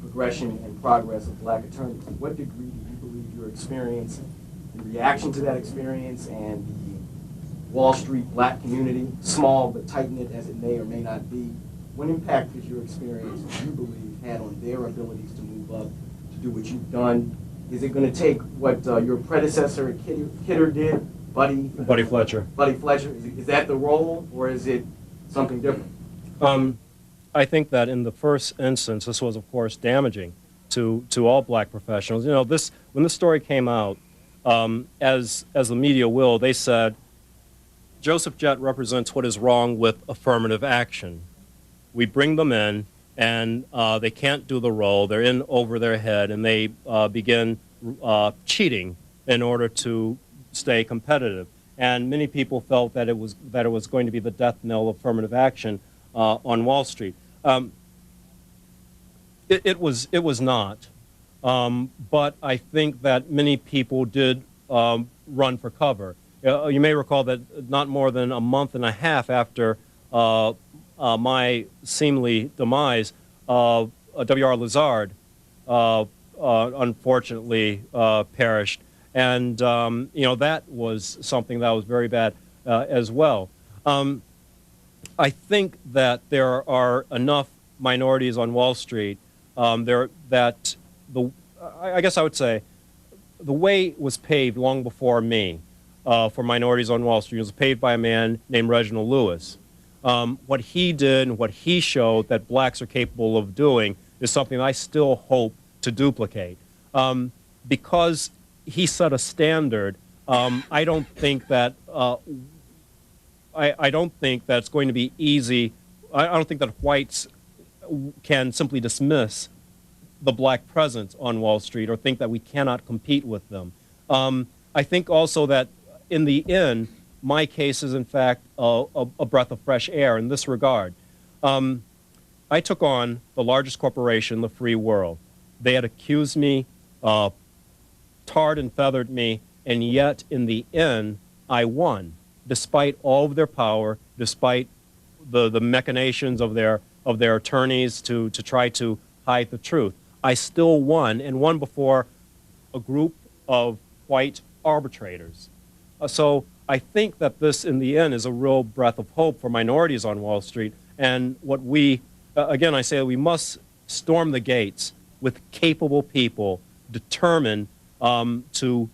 progression and progress of black attorneys. To what degree do you believe your experience, the reaction to that experience, and the Wall Street black community, small but tight-knit as it may or may not be, what impact has your experience, do you believe, had on their abilities to move up, to do what you've done? Is it going to take what your predecessor at Kidder did, Buddy Fletcher? Buddy Fletcher. Is that the role, or is it something different? I think that in the first instance, this was, of course, damaging to all black professionals. You know, when this story came out, as the media will, they said, Joseph Jett represents what is wrong with affirmative action. We bring them in, and they can't do the role. They're in over their head, and they begin cheating in order to stay competitive. And many people felt that it was going to be the death knell of affirmative action. on Wall Street. It was not, but I think that many people did run for cover. You may recall that not more than a month and a half after my seemly demise, W.R. Lazard unfortunately perished, and that was something that was very bad as well. I think that there are enough minorities on Wall Street I guess I would say the way was paved long before me for minorities on Wall Street. It was paved by a man named Reginald Lewis. What he did and what he showed that blacks are capable of doing is something I still hope to duplicate. Because he set a standard, I don't think that I don't think that it's going to be easy. I don't think that whites can simply dismiss the black presence on Wall Street or think that we cannot compete with them. I think also that in the end, my case is in fact a breath of fresh air in this regard. I took on the largest corporation in the free world. They had accused me, tarred and feathered me, and yet in the end, I won, despite all of their power, despite the machinations of their attorneys to try to hide the truth. I still won, and won before a group of white arbitrators. So I think that this, in the end, is a real breath of hope for minorities on Wall Street. And what we, again, I say we must storm the gates with capable people determined to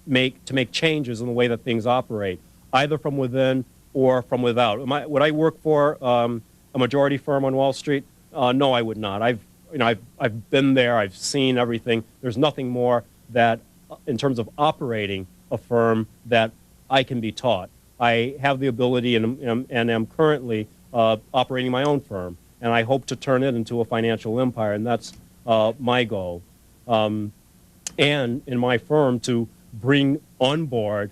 make changes in the way that things operate, either from within or from without. Would I work for a majority firm on Wall Street? No, I would not. I've been there. I've seen everything. There's nothing more that, in terms of operating a firm, that I can be taught. I have the ability and am currently operating my own firm, and I hope to turn it into a financial empire, and that's my goal. And in my firm, to bring on board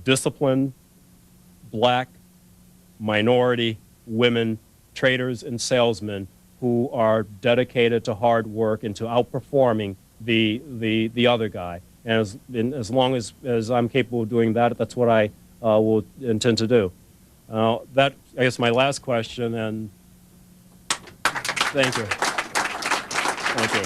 disciplined black, minority, women, traders, and salesmen who are dedicated to hard work and to outperforming the other guy. And as long as I'm capable of doing that, that's what I will intend to do. That, I guess, my last question, and thank you. Thank you.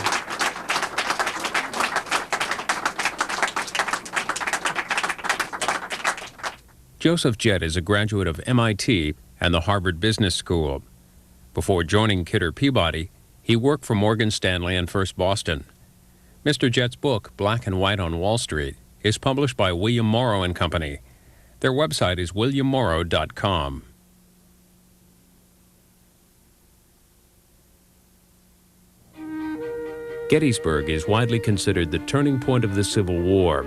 Joseph Jett is a graduate of MIT and the Harvard Business School. Before joining Kidder Peabody, he worked for Morgan Stanley and First Boston. Mr. Jett's book, Black and White on Wall Street, is published by William Morrow and Company. Their website is williammorrow.com. Gettysburg is widely considered the turning point of the Civil War.